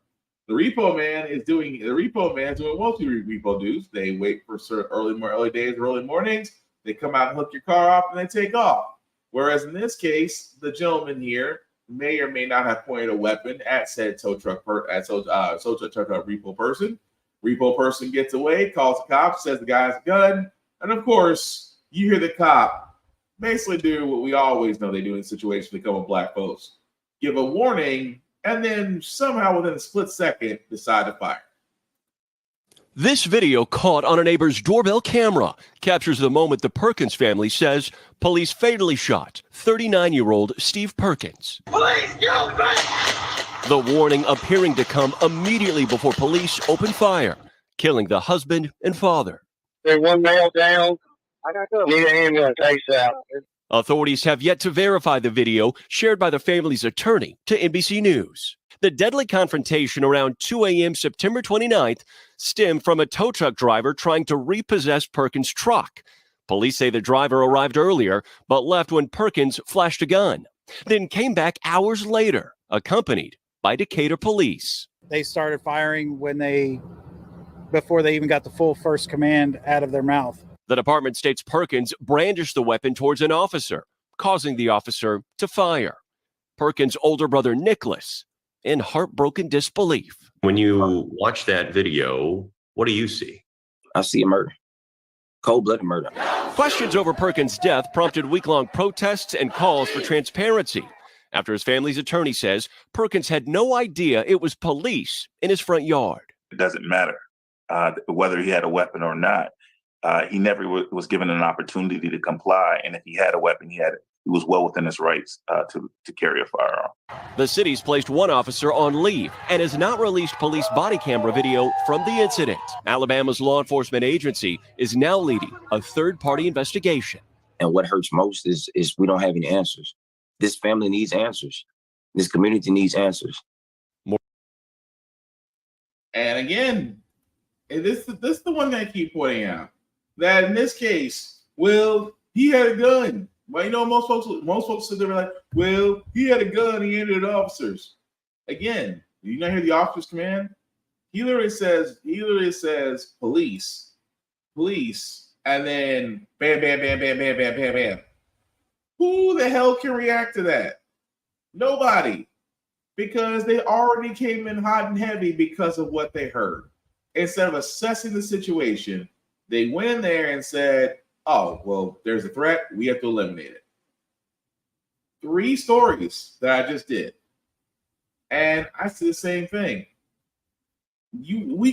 The repo man is doing what repo dudes. They wait for early days, early mornings. They come out and hook your car off and they take off. Whereas in this case, the gentleman here may or may not have pointed a weapon at said tow truck repo person. Repo person gets away, calls the cops, says the guy's a gun, and of course, you hear the cop basically do what we always know they do in situations that come with black folks: give a warning, and then somehow within a split second decide to fire. This video caught on a neighbor's doorbell camera captures the moment the Perkins family says police fatally shot 39-year-old Steve Perkins. Police, kill me! The warning appearing to come immediately before police open fire, killing the husband and father. There's one male down. I got to need an ambulance ASAP. Authorities have yet to verify the video shared by the family's attorney to NBC News. The deadly confrontation around 2 a.m. September 29th stemmed from a tow truck driver trying to repossess Perkins' truck. Police say the driver arrived earlier, but left when Perkins flashed a gun, then came back hours later, accompanied by Decatur police. They started firing before they even got the full first command out of their mouth. The department states Perkins brandished the weapon towards an officer, causing the officer to fire. Perkins' older brother, Nicholas, in heartbroken disbelief. When you watch that video, what do you see? I see a murder. Cold-blooded murder. Questions over Perkins' death prompted week-long protests and calls for transparency after his family's attorney says Perkins had no idea it was police in his front yard. It doesn't matter whether he had a weapon or not. He never was given an opportunity to comply. And if he had a weapon, he had was well within his rights to carry a firearm. The city's placed one officer on leave and has not released police body camera video from the incident. Alabama's law enforcement agency is now leading a third-party investigation. And what hurts most is we don't have any answers. This family needs answers. This community needs answers. And again, this is the one that I keep pointing out, that in this case, well, he had a gun. Well, you know, most folks sit there and like, well, he had a gun, he ended the officers. Again, you not hear the officer's command? He literally says police, and then bam, bam, bam, bam, bam, bam, bam, bam. Who the hell can react to that? Nobody. Because they already came in hot and heavy because of what they heard. Instead of assessing the situation, they went in there and said, oh, well, there's a threat. We have to eliminate it. 3 stories that I just did. And I see the same thing. We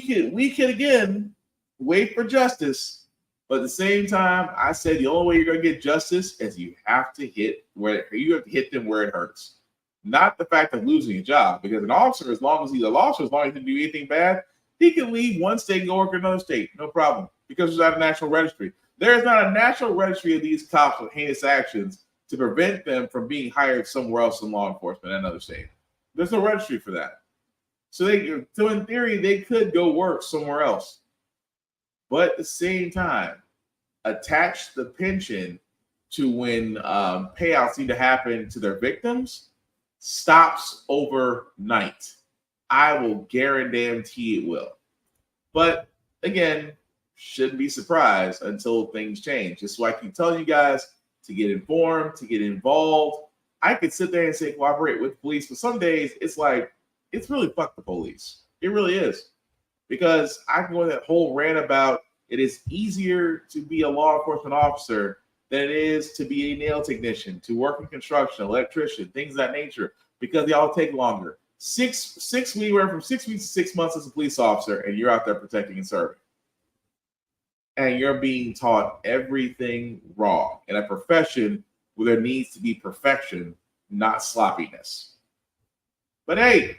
could again wait for justice, but at the same time, I said the only way you're going to get justice is you have to hit them where it hurts. Not the fact of losing a job, because an officer, as long as he's a officer, as long as he didn't do anything bad, he can leave one state and go work in another state, no problem, because there's not a national registry. There is not a national registry of these cops with heinous actions to prevent them from being hired somewhere else in law enforcement in another state. There's no registry for that. So in theory, they could go work somewhere else. But at the same time, attach the pension to when payouts need to happen to their victims stops overnight. I will guarantee it will. But again, shouldn't be surprised until things change. That's why I keep telling you guys to get informed, to get involved. I could sit there and say cooperate with the police, but some days it's like, it's really fuck the police. It really is. Because I can go on that whole rant about it is easier to be a law enforcement officer than it is to be a nail technician, to work in construction, electrician, things of that nature, because they all take longer. Anywhere from 6 weeks to 6 months as a police officer, and you're out there protecting and serving. And you're being taught everything wrong in a profession where there needs to be perfection, not sloppiness. But hey,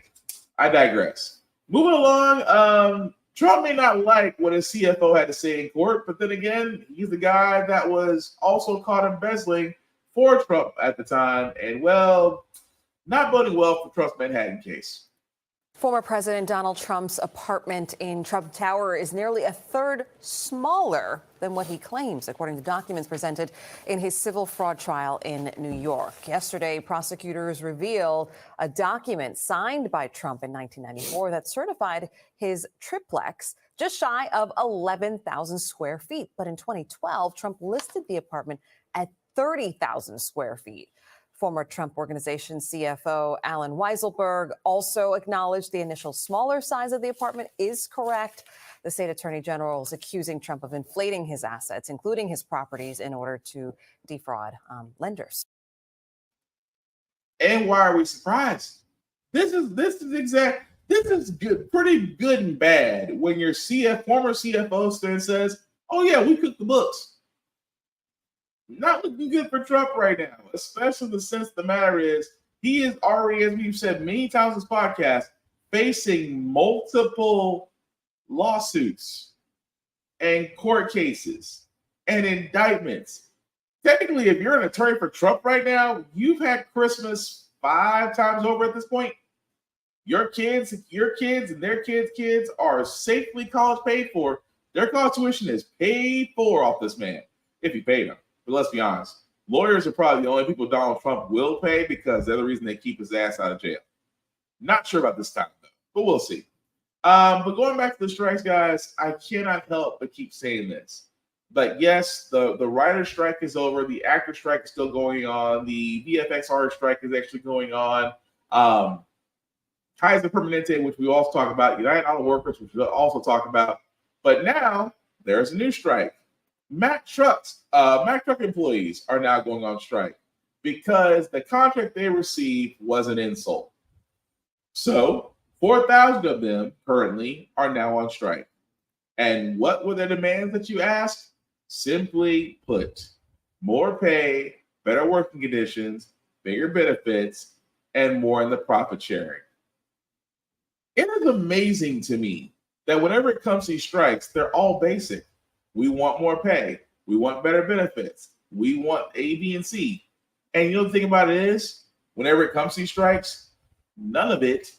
I digress. Moving along, Trump may not like what his CFO had to say in court, but then again, he's the guy that was also caught embezzling for Trump at the time, and well, not boding well for Trump's Manhattan case. Former President Donald Trump's apartment in Trump Tower is nearly a third smaller than what he claims, according to documents presented in his civil fraud trial in New York. Yesterday, prosecutors revealed a document signed by Trump in 1994 that certified his triplex just shy of 11,000 square feet. But in 2012, Trump listed the apartment at 30,000 square feet. Former Trump Organization CFO Alan Weiselberg also acknowledged the initial smaller size of the apartment is correct. The state attorney general is accusing Trump of inflating his assets, including his properties, in order to defraud lenders. And why are we surprised? This is good, pretty good and bad when your former CFO says, "Oh yeah, we cooked the books." Not looking good for Trump right now, especially the sense of the matter is he is already, as we've said many times in this podcast, facing multiple lawsuits and court cases and indictments. Technically, if you're an attorney for Trump right now, you've had Christmas 5 times over at this point. Your kids and their kids are safely college paid for. Their college tuition is paid for off this man, if you pay them. But let's be honest, lawyers are probably the only people Donald Trump will pay because they're the reason they keep his ass out of jail. Not sure about this time, though, but we'll see. But going back to the strikes, guys, I cannot help but keep saying this. But yes, the writer strike is over. The actor strike is still going on. The VFX artist strike is actually going on. Kaiser Permanente, which we also talk about. United Auto Workers, which we'll also talk about. But now there's a new strike. Mack truck employees are now going on strike because the contract they received was an insult. So 4,000 of them currently are now on strike. And what were the demands that you asked? Simply put, more pay better working conditions, bigger benefits, and more in the profit sharing. It is amazing to me that whenever it comes to these strikes, they're all basic. We want more pay. We want better benefits. We want A, B, and C. And you know the thing about it is, whenever it comes to these strikes, none of it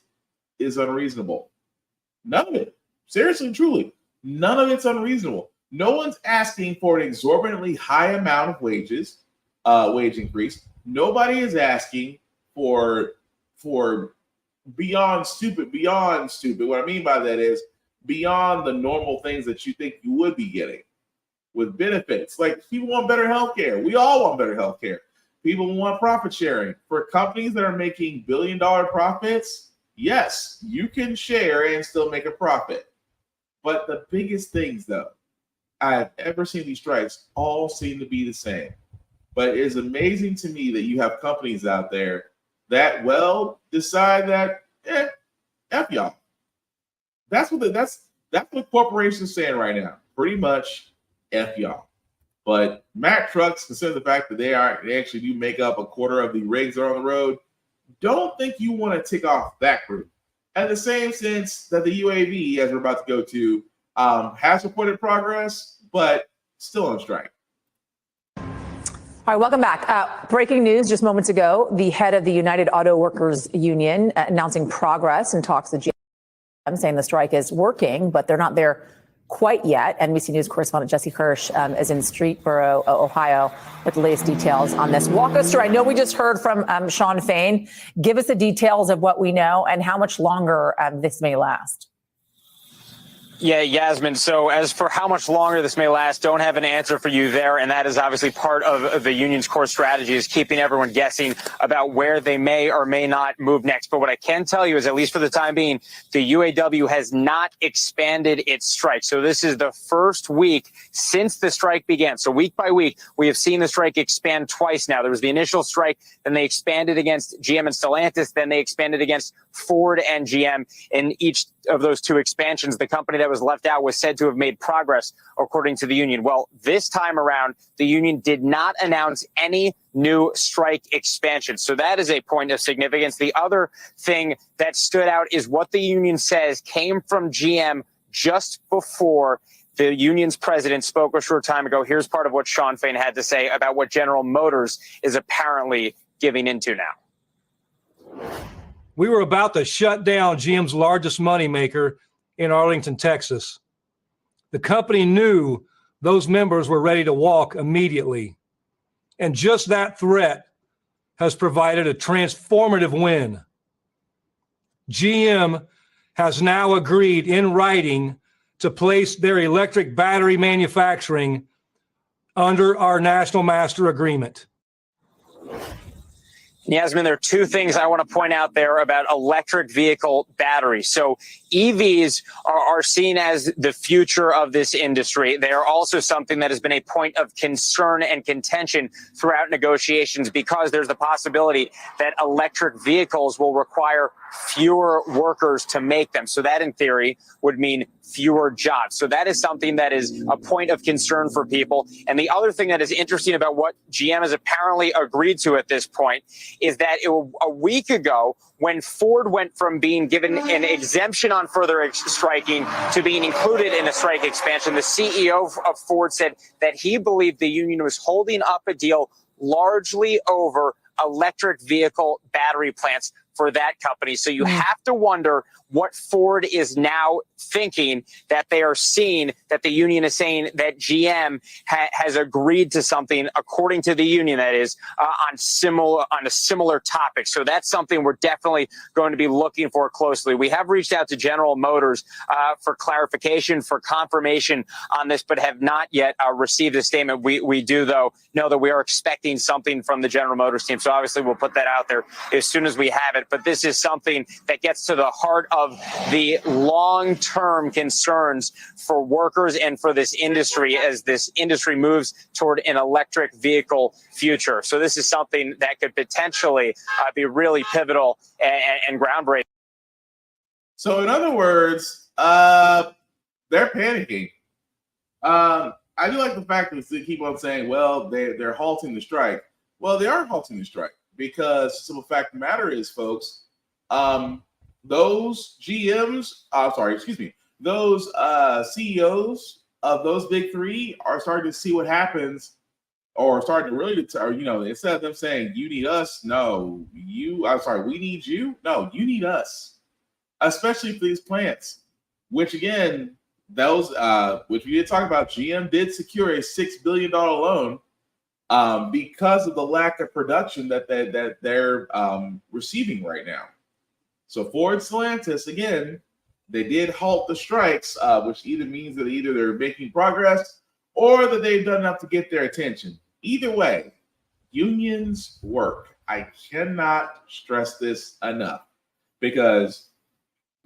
is unreasonable. None of it. Seriously and truly, none of it's unreasonable. No one's asking for an exorbitantly high amount of wage increase. Nobody is asking for beyond stupid. What I mean by that is beyond the normal things that you think you would be getting with benefits. Like, people want better healthcare. We all want better healthcare. People want profit sharing. For companies that are making billion-dollar profits, yes, you can share and still make a profit. But the biggest things, though, I've ever seen these strikes all seem to be the same. But it is amazing to me that you have companies out there that, well, decide that, F y'all. That's what corporations are saying right now. Pretty much, F y'all. But Mack Trucks, consider the fact that they actually do make up a quarter of the rigs that are on the road, don't think you want to tick off that group. And the same sense that the UAV, as we're about to go to, has reported progress, but still on strike. All right, welcome back. Breaking news just moments ago, the head of the United Auto Workers Union announcing progress in talks with GM, saying the strike is working, but they're not there quite yet. NBC News correspondent Jesse Hirsch is in Streetboro, Ohio, with the latest details on this. Walk us through. I know we just heard from Shawn Fain. Give us the details of what we know and how much longer this may last. Yeah, Yasmin. So as for how much longer this may last, don't have an answer for you there. And that is obviously part of the union's core strategy, is keeping everyone guessing about where they may or may not move next. But what I can tell you is, at least for the time being, the UAW has not expanded its strike. So this is the first week since the strike began. So week by week, we have seen the strike expand twice now. There was the initial strike, then they expanded against GM and Stellantis, then they expanded against Ford and GM. In each of those two expansions, the company that was left out was said to have made progress, according to the union. Well, this time around, the union did not announce any new strike expansion. So that is a point of significance. The other thing that stood out is what the union says came from GM just before the union's president spoke a short time ago. Here's part of what Shawn Fain had to say about what General Motors is apparently giving into now. We were about to shut down GM's largest moneymaker in Arlington, Texas. The company knew those members were ready to walk immediately. And just that threat has provided a transformative win. GM has now agreed in writing to place their electric battery manufacturing under our National Master Agreement. Yasmin, there are two things I want to point out there about electric vehicle batteries. So EVs are seen as the future of this industry. They are also something that has been a point of concern and contention throughout negotiations, because there's the possibility that electric vehicles will require fewer workers to make them. So that, in theory, would mean fewer jobs. So that is something that is a point of concern for people. And the other thing that is interesting about what GM has apparently agreed to at this point is that a week ago, when Ford went from being given an exemption on further striking to being included in a strike expansion, the CEO of Ford said that he believed the union was holding up a deal largely over electric vehicle battery plants for that company. So you have to wonder what Ford is now thinking, that they are seeing that the union is saying that GM has agreed to something, according to the union, that is on a similar topic. So that's something we're definitely going to be looking for closely. We have reached out to General Motors for clarification, for confirmation on this, but have not yet received a statement. We do, though, know that we are expecting something from the General Motors team. So obviously we'll put that out there as soon as we have it. But this is something that gets to the heart of the long-term concerns for workers and for this industry as this industry moves toward an electric vehicle future. So this is something that could potentially be really pivotal and groundbreaking. So in other words, they're panicking. I do like the fact that they keep on saying, well, they're halting the strike. Well, they are halting the strike because the simple fact of the matter is, folks, those GMs, those CEOs of those big three are starting to see what happens, or starting to really, instead of them saying, you need us, no, we need you, no, you need us, especially for these plants, which again, those, which we did talk about, GM did secure a $6 billion loan because of the lack of production that they're receiving right now. So Ford, Stellantis, again, they did halt the strikes, which either means that either they're making progress or that they've done enough to get their attention. Either way, unions work. I cannot stress this enough because,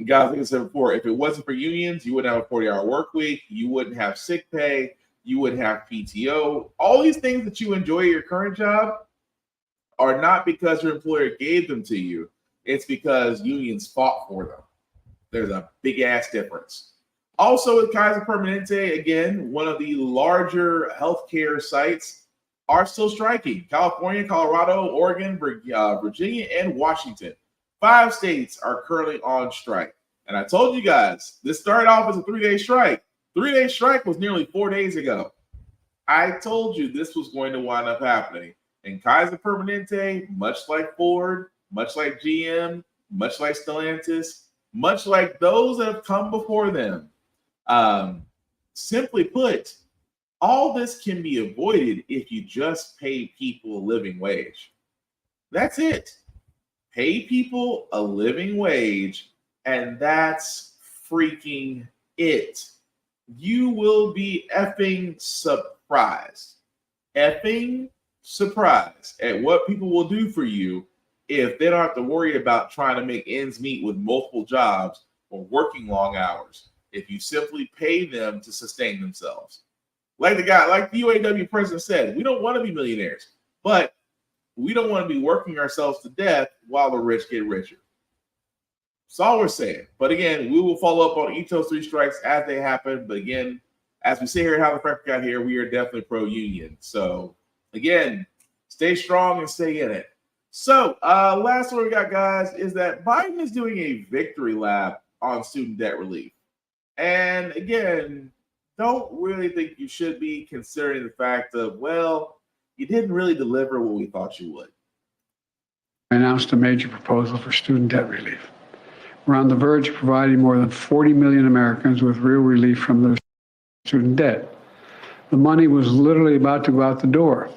guys, like I said before, if it wasn't for unions, you wouldn't have a 40-hour work week. You wouldn't have sick pay. You wouldn't have PTO. All these things that you enjoy at your current job are not because your employer gave them to you. It's because unions fought for them. There's a big ass difference. Also with Kaiser Permanente, again, one of the larger healthcare sites are still striking. California, Colorado, Oregon, Virginia, and Washington. 5 states are currently on strike. And I told you guys, this started off as a 3-day strike. 3-day strike was nearly 4 days ago. I told you this was going to wind up happening. And Kaiser Permanente, much like Ford, much like GM, much like Stellantis, much like those that have come before them, simply put, all this can be avoided if you just pay people a living wage. That's it. Pay people a living wage, and that's freaking it. You will be effing surprised. Effing surprised at what people will do for you if they don't have to worry about trying to make ends meet with multiple jobs or working long hours. If you simply pay them to sustain themselves. Like the UAW president said, we don't want to be millionaires, but we don't want to be working ourselves to death while the rich get richer. That's all we're saying. But again, we will follow up on each of those 3 strikes as they happen. But again, as we sit here and how the Frack got here, we are definitely pro-union. So again, stay strong and stay in it. So last one we got, guys, is that Biden is doing a victory lap on student debt relief. And again, don't really think you should be, considering the fact of, well, you didn't really deliver what we thought you would. I announced a major proposal for student debt relief. We're on the verge of providing more than 40 million Americans with real relief from their student debt. The money was literally about to go out the door,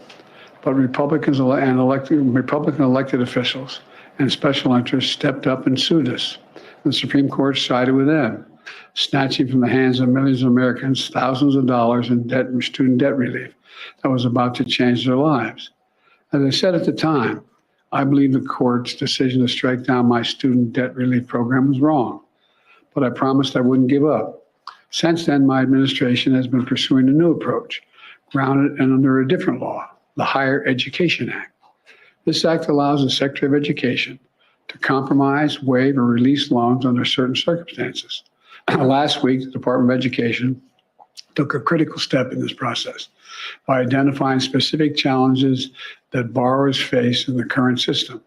but Republican elected officials and special interests stepped up and sued us. The Supreme Court sided with them, snatching from the hands of millions of Americans thousands of dollars in debt and student debt relief that was about to change their lives. As I said at the time, I believe the court's decision to strike down my student debt relief program was wrong, but I promised I wouldn't give up. Since then, my administration has been pursuing a new approach, grounded and under a different law, the Higher Education Act. This act allows the Secretary of Education to compromise, waive, or release loans under certain circumstances. Last week, the Department of Education took a critical step in this process by identifying specific challenges that borrowers face in the current system,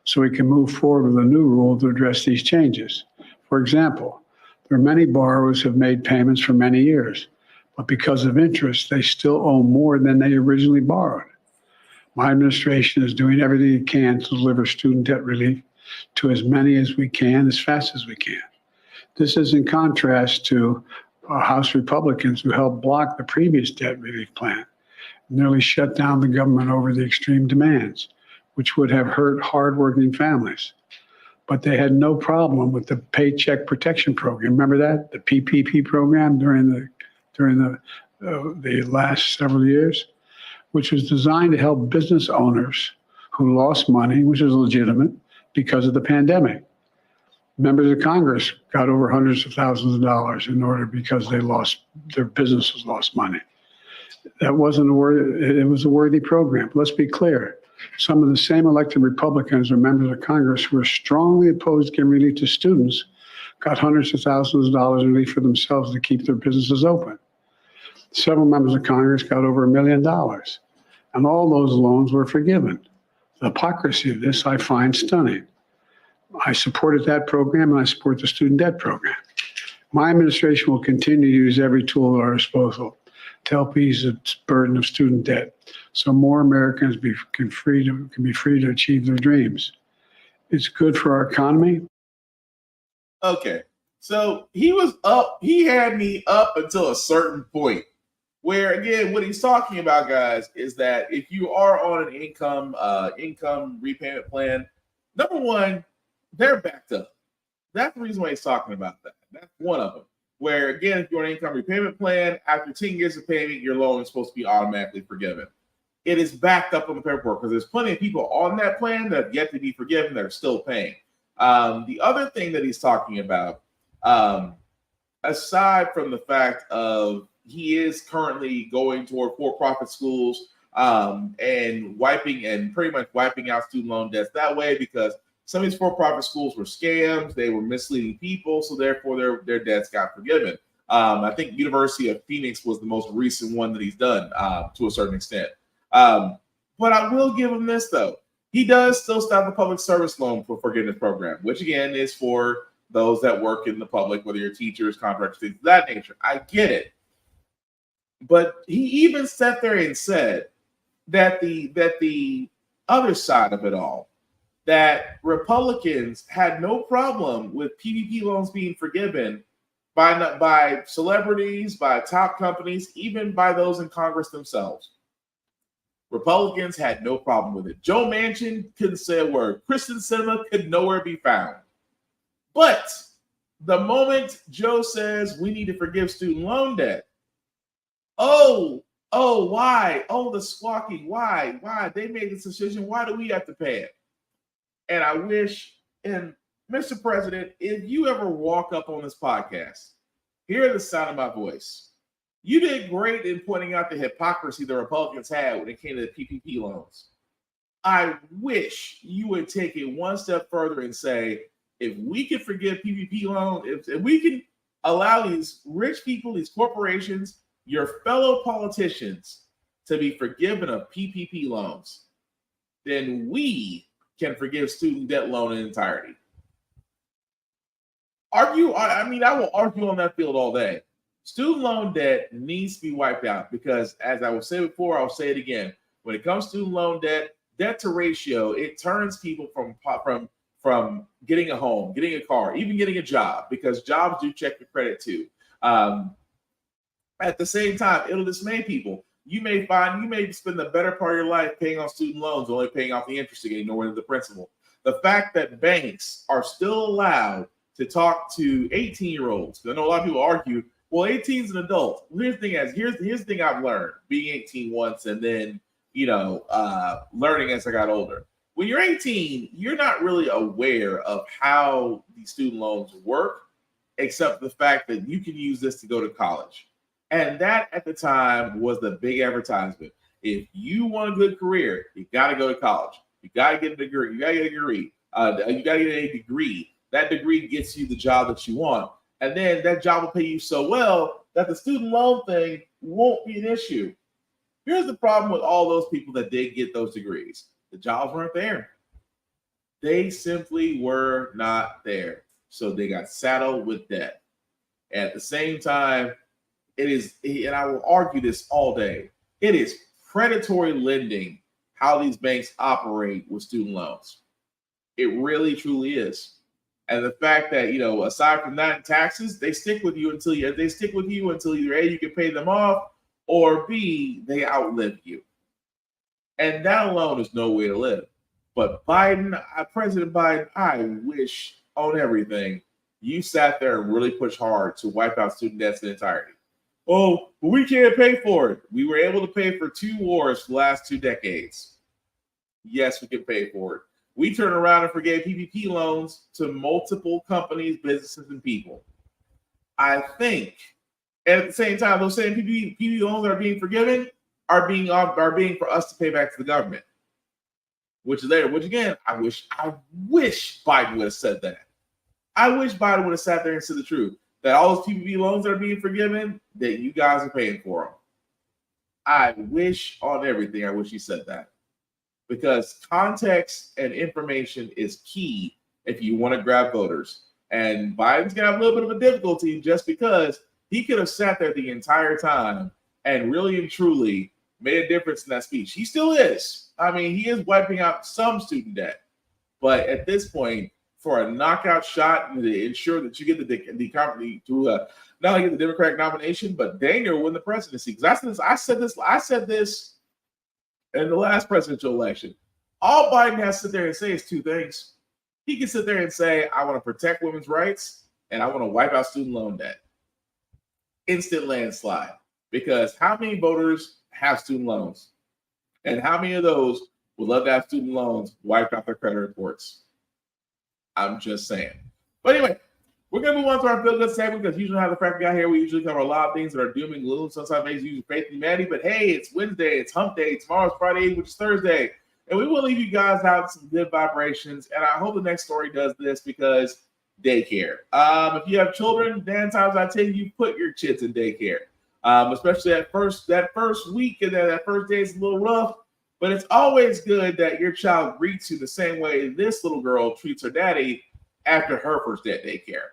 so we can move forward with a new rule to address these changes. For example, there are many borrowers who have made payments for many years, but because of interest, they still owe more than they originally borrowed. My administration is doing everything it can to deliver student debt relief to as many as we can, as fast as we can. This is in contrast to House Republicans who helped block the previous debt relief plan, nearly shut down the government over the extreme demands, which would have hurt hardworking families. But they had no problem with the Paycheck Protection Program. Remember that? The PPP program during the last several years, which was designed to help business owners who lost money, which is legitimate, because of the pandemic. Members of Congress got over hundreds of thousands of dollars in order because their businesses lost money. That wasn't it was a worthy program. Let's be clear. Some of the same elected Republicans or members of Congress who were strongly opposed to giving relief to students got hundreds of thousands of dollars in relief for themselves to keep their businesses open. Several members of Congress got over $1 million. And and all those loans were forgiven. The hypocrisy of this I find stunning. I supported that program, and I support the student debt program. My administration will continue to use every tool at our disposal to help ease the burden of student debt so more Americans can be free to achieve their dreams. It's good for our economy. Okay, so he had me up until a certain point where, again, what he's talking about, guys, is that if you are on an income repayment plan, number one, they're backed up. That's the reason why he's talking about that. That's one of them. Where, again, if you're on an income repayment plan, after 10 years of payment, your loan is supposed to be automatically forgiven. It is backed up on the paperwork because there's plenty of people on that plan that have yet to be forgiven that are still paying. The other thing that he's talking about, aside from the fact of he is currently going toward for-profit schools and pretty much wiping out student loan debts that way, because some of these for-profit schools were scams, they were misleading people, so therefore their debts got forgiven. I think University of Phoenix was the most recent one that he's done to a certain extent. But I will give him this, though. He does still have the public service loan for forgiveness program, which again is for those that work in the public, whether you're teachers, contractors, things of that nature. I get it. But he even sat there and said that the other side of it all, that Republicans had no problem with PPP loans being forgiven by celebrities, by top companies, even by those in Congress themselves. Republicans had no problem with it. Joe Manchin couldn't say a word. Kristen Sinema could nowhere be found. But the moment Joe says we need to forgive student loan debt, why? Oh, the squawking. Why? They made this decision. Why do we have to pay it? And I wish, and Mr. President, if you ever walk up on this podcast, hear the sound of my voice. You did great in pointing out the hypocrisy the Republicans had when it came to the PPP loans. I wish you would take it one step further and say, if we can forgive PPP loans, if we can allow these rich people, these corporations, your fellow politicians to be forgiven of PPP loans, then we can forgive student debt loan in entirety. I will argue on that field all day. Student loan debt needs to be wiped out because, as I will say before, I'll say it again. When it comes to student loan debt to ratio, it turns people from getting a home, getting a car, even getting a job, because jobs do check your credit too. At the same time, it'll dismay people. You may spend the better part of your life paying off student loans, only paying off the interest and getting nowhere near the principal. The fact that banks are still allowed to talk to 18-year-olds, because I know a lot of people argue, well, 18 is an adult. Here's the thing I've learned, being 18 once and then, learning as I got older. When you're 18, you're not really aware of how these student loans work, except the fact that you can use this to go to college. And that at the time was the big advertisement. If you want a good career, you got to go to college. You got to get a degree. You got to get a degree. You got to get a degree. That degree gets you the job that you want. And then that job will pay you so well that the student loan thing won't be an issue. Here's the problem with all those people that did get those degrees. The jobs weren't there. They simply were not there. So they got saddled with debt. At the same time, it is, and I will argue this all day, it is predatory lending how these banks operate with student loans. It really, truly is. And the fact that, aside from that and taxes, they stick with you until either A, you can pay them off, or B, they outlive you. And that alone is no way to live. But President Biden, I wish on everything, you sat there and really pushed hard to wipe out student debts in entirety. Oh, but we can't pay for it. We were able to pay for 2 wars for the last 2 decades. Yes, we can pay for it. We turned around and forgave PPP loans to multiple companies, businesses, and people. I think, and at the same time, those same PPP loans that are being forgiven are being for us to pay back to the government, which again, I wish Biden would have said that. I wish Biden would have sat there and said the truth, that all those PPP loans that are being forgiven, that you guys are paying for them. I wish on everything, I wish he said that. Because context and information is key if you want to grab voters. And Biden's going to have a little bit of a difficulty just because he could have sat there the entire time and really and truly made a difference in that speech. He still is. I mean, he is wiping out some student debt. But at this point, for a knockout shot to ensure that you get not only get the Democratic nomination, but Daniel win the presidency. Because I said this in the last presidential election. All Biden has to sit there and say is two things. He can sit there and say, I want to protect women's rights and I want to wipe out student loan debt. Instant landslide. Because how many voters have student loans? And how many of those would love to have student loans wiped out their credit reports? I'm just saying. But anyway, we're going to move on to our Feel Good segment because usually have the Frack guy here. We usually cover a lot of things that are doom and gloom. Sometimes makes use faith in humanity. But hey, it's Wednesday. It's hump day. Tomorrow's Friday, which is Thursday. And we will leave you guys out some good vibrations. And I hope the next story does this because daycare. If you have children, 10 times I tell you, put your kids in daycare. Especially that first week and that first day is a little rough. But it's always good that your child greets you the same way this little girl treats her daddy after her first day at daycare.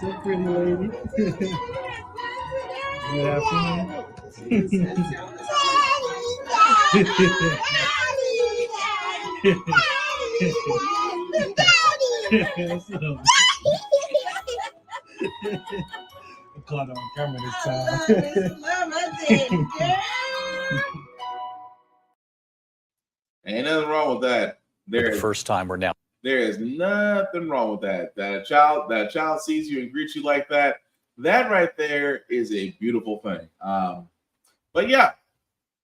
So pretty lady. Good afternoon. I caught on camera this time. Ain't nothing wrong with that. First time we're now. There is nothing wrong with that. That child sees you and greets you like that. That right there is a beautiful thing. But yeah,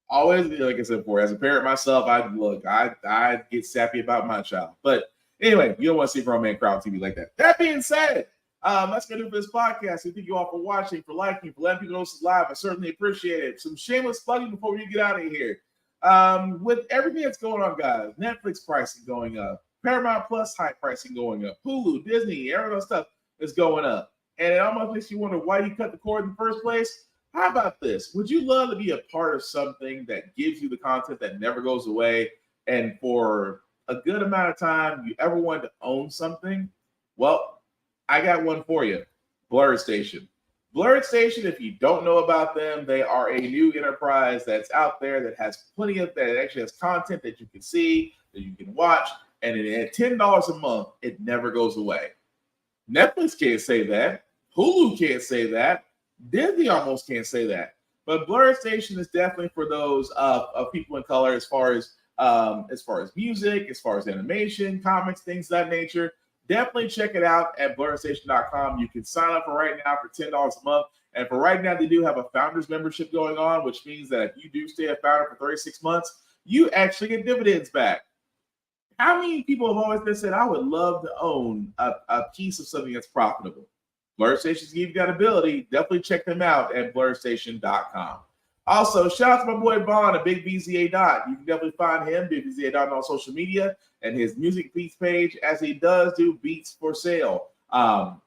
always, like I said before, as a parent myself, I get sappy about my child. But anyway, you don't want to see grown man crowd TV like that. That being said, that's gonna do it for this podcast. We thank you all for watching, for liking, for letting people know this is live. I certainly appreciate it. Some shameless plugging before we get out of here. With everything that's going on, guys, Netflix pricing going up, Paramount Plus high pricing going up, Hulu, Disney, every other stuff is going up. And it almost makes you wonder why you cut the cord in the first place. How about this? Would you love to be a part of something that gives you the content that never goes away? And for a good amount of time, you ever wanted to own something? Well, I got one for you. Blurred Station. Blurred Station, if you don't know about them, they are a new enterprise that's out there that has that actually has content that you can see, that you can watch. And at $10 a month, it never goes away. Netflix can't say that. Hulu can't say that. Disney almost can't say that. But Blurred Station is definitely for those of people in color as far as music, as far as animation, comics, things of that nature. Definitely check it out at blurredstation.com. You can sign up for right now for $10 a month. And for right now, they do have a founders membership going on, which means that if you do stay a founder for 36 months, you actually get dividends back. How many people have always said, I would love to own a piece of something that's profitable? Blurred Stations give you that ability. Definitely check them out at blurredstation.com. Also, shout out to my boy Vaughn at Big BZA Dot. You can definitely find him, Big BZA Dot, on social media and his music beats page, as he does do beats for sale.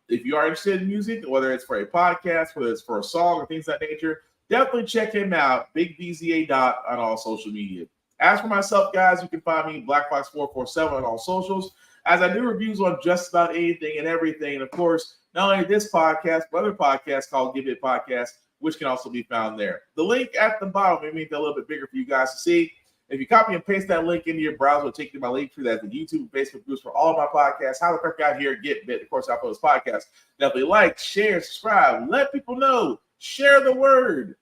If you are interested in music, whether it's for a podcast, whether it's for a song or things of that nature, definitely check him out, Big BZA Dot, on all social media. As for myself, guys, you can find me BlackFox447 on all socials, as I do reviews on just about anything and everything. And of course, not only this podcast, but other podcasts called Give It Podcast, which can also be found there. The link at the bottom may make that a little bit bigger for you guys to see. If you copy and paste that link into your browser, it'll take you to my link tree. That's the YouTube and Facebook groups for all of my podcasts. How the Frack out here, Get Bit. Of course, I post podcasts. Definitely like, share, subscribe, let people know, share the word.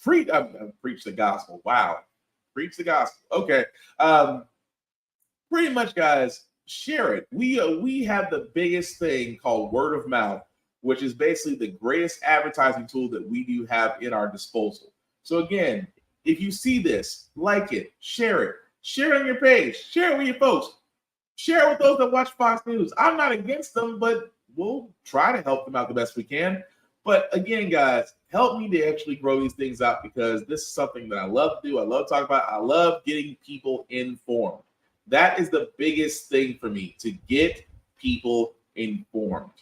Preach the gospel. Wow. Preach the gospel. Okay. Pretty much, guys, share it. We have the biggest thing called word of mouth, which is basically the greatest advertising tool that we do have in our disposal. So again, if you see this, like it, share it on your page, share it with your folks, share it with those that watch Fox News. I'm not against them, but we'll try to help them out the best we can. But again, guys, help me to actually grow these things out because this is something that I love to do. I love talking about. I love getting people informed. That is the biggest thing for me, to get people informed.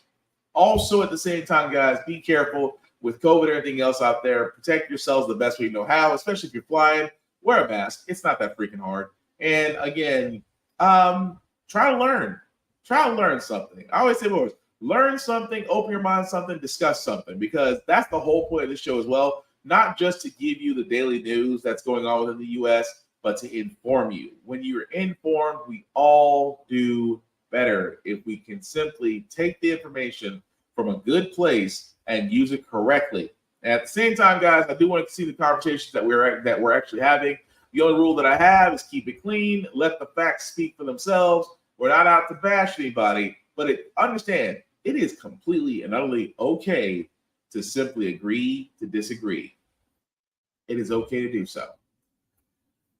Also, at the same time, guys, be careful with COVID and everything else out there. Protect yourselves the best way you know how, especially if you're flying. Wear a mask. It's not that freaking hard. And again, try to learn. Try to learn something. I always say, learn something, open your mind to something, discuss something, because that's the whole point of this show as well. Not just to give you the daily news that's going on within the U.S., but to inform you. When you're informed, we all do better if we can simply take the information from a good place and use it correctly. And at the same time, guys, I do want to see the conversations that we're actually having. The only rule that I have is keep it clean, let the facts speak for themselves. We're not out to bash anybody, but understand it is completely and utterly okay to simply agree to disagree. It is okay to do so.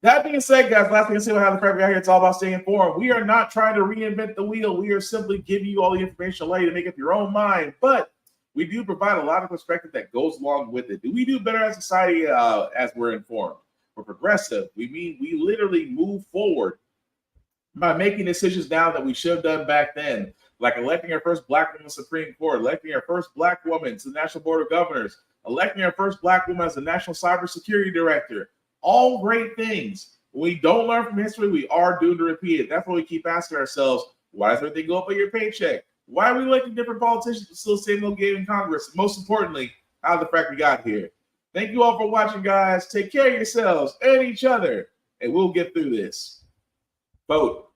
That being said, guys, last thing to say about how the Frack we got here, it's all about staying informed. We are not trying to reinvent the wheel. We are simply giving you all the information allow you to make up your own mind. But we do provide a lot of perspective that goes along with it. Do we do better as a society as we're informed? We're progressive. We mean we literally move forward by making decisions now that we should have done back then, like electing our first Black woman to the Supreme Court, electing our first Black woman to the National Board of Governors, electing our first Black woman as the National Cybersecurity Director. All great things. When we don't learn from history, we are doomed to repeat it. That's why we keep asking ourselves, why does everything go up on your paycheck? Why are we electing different politicians but still the same old game in Congress? Most importantly, how the Frack we got here. Thank you all for watching, guys. Take care of yourselves and each other, and we'll get through this. Vote.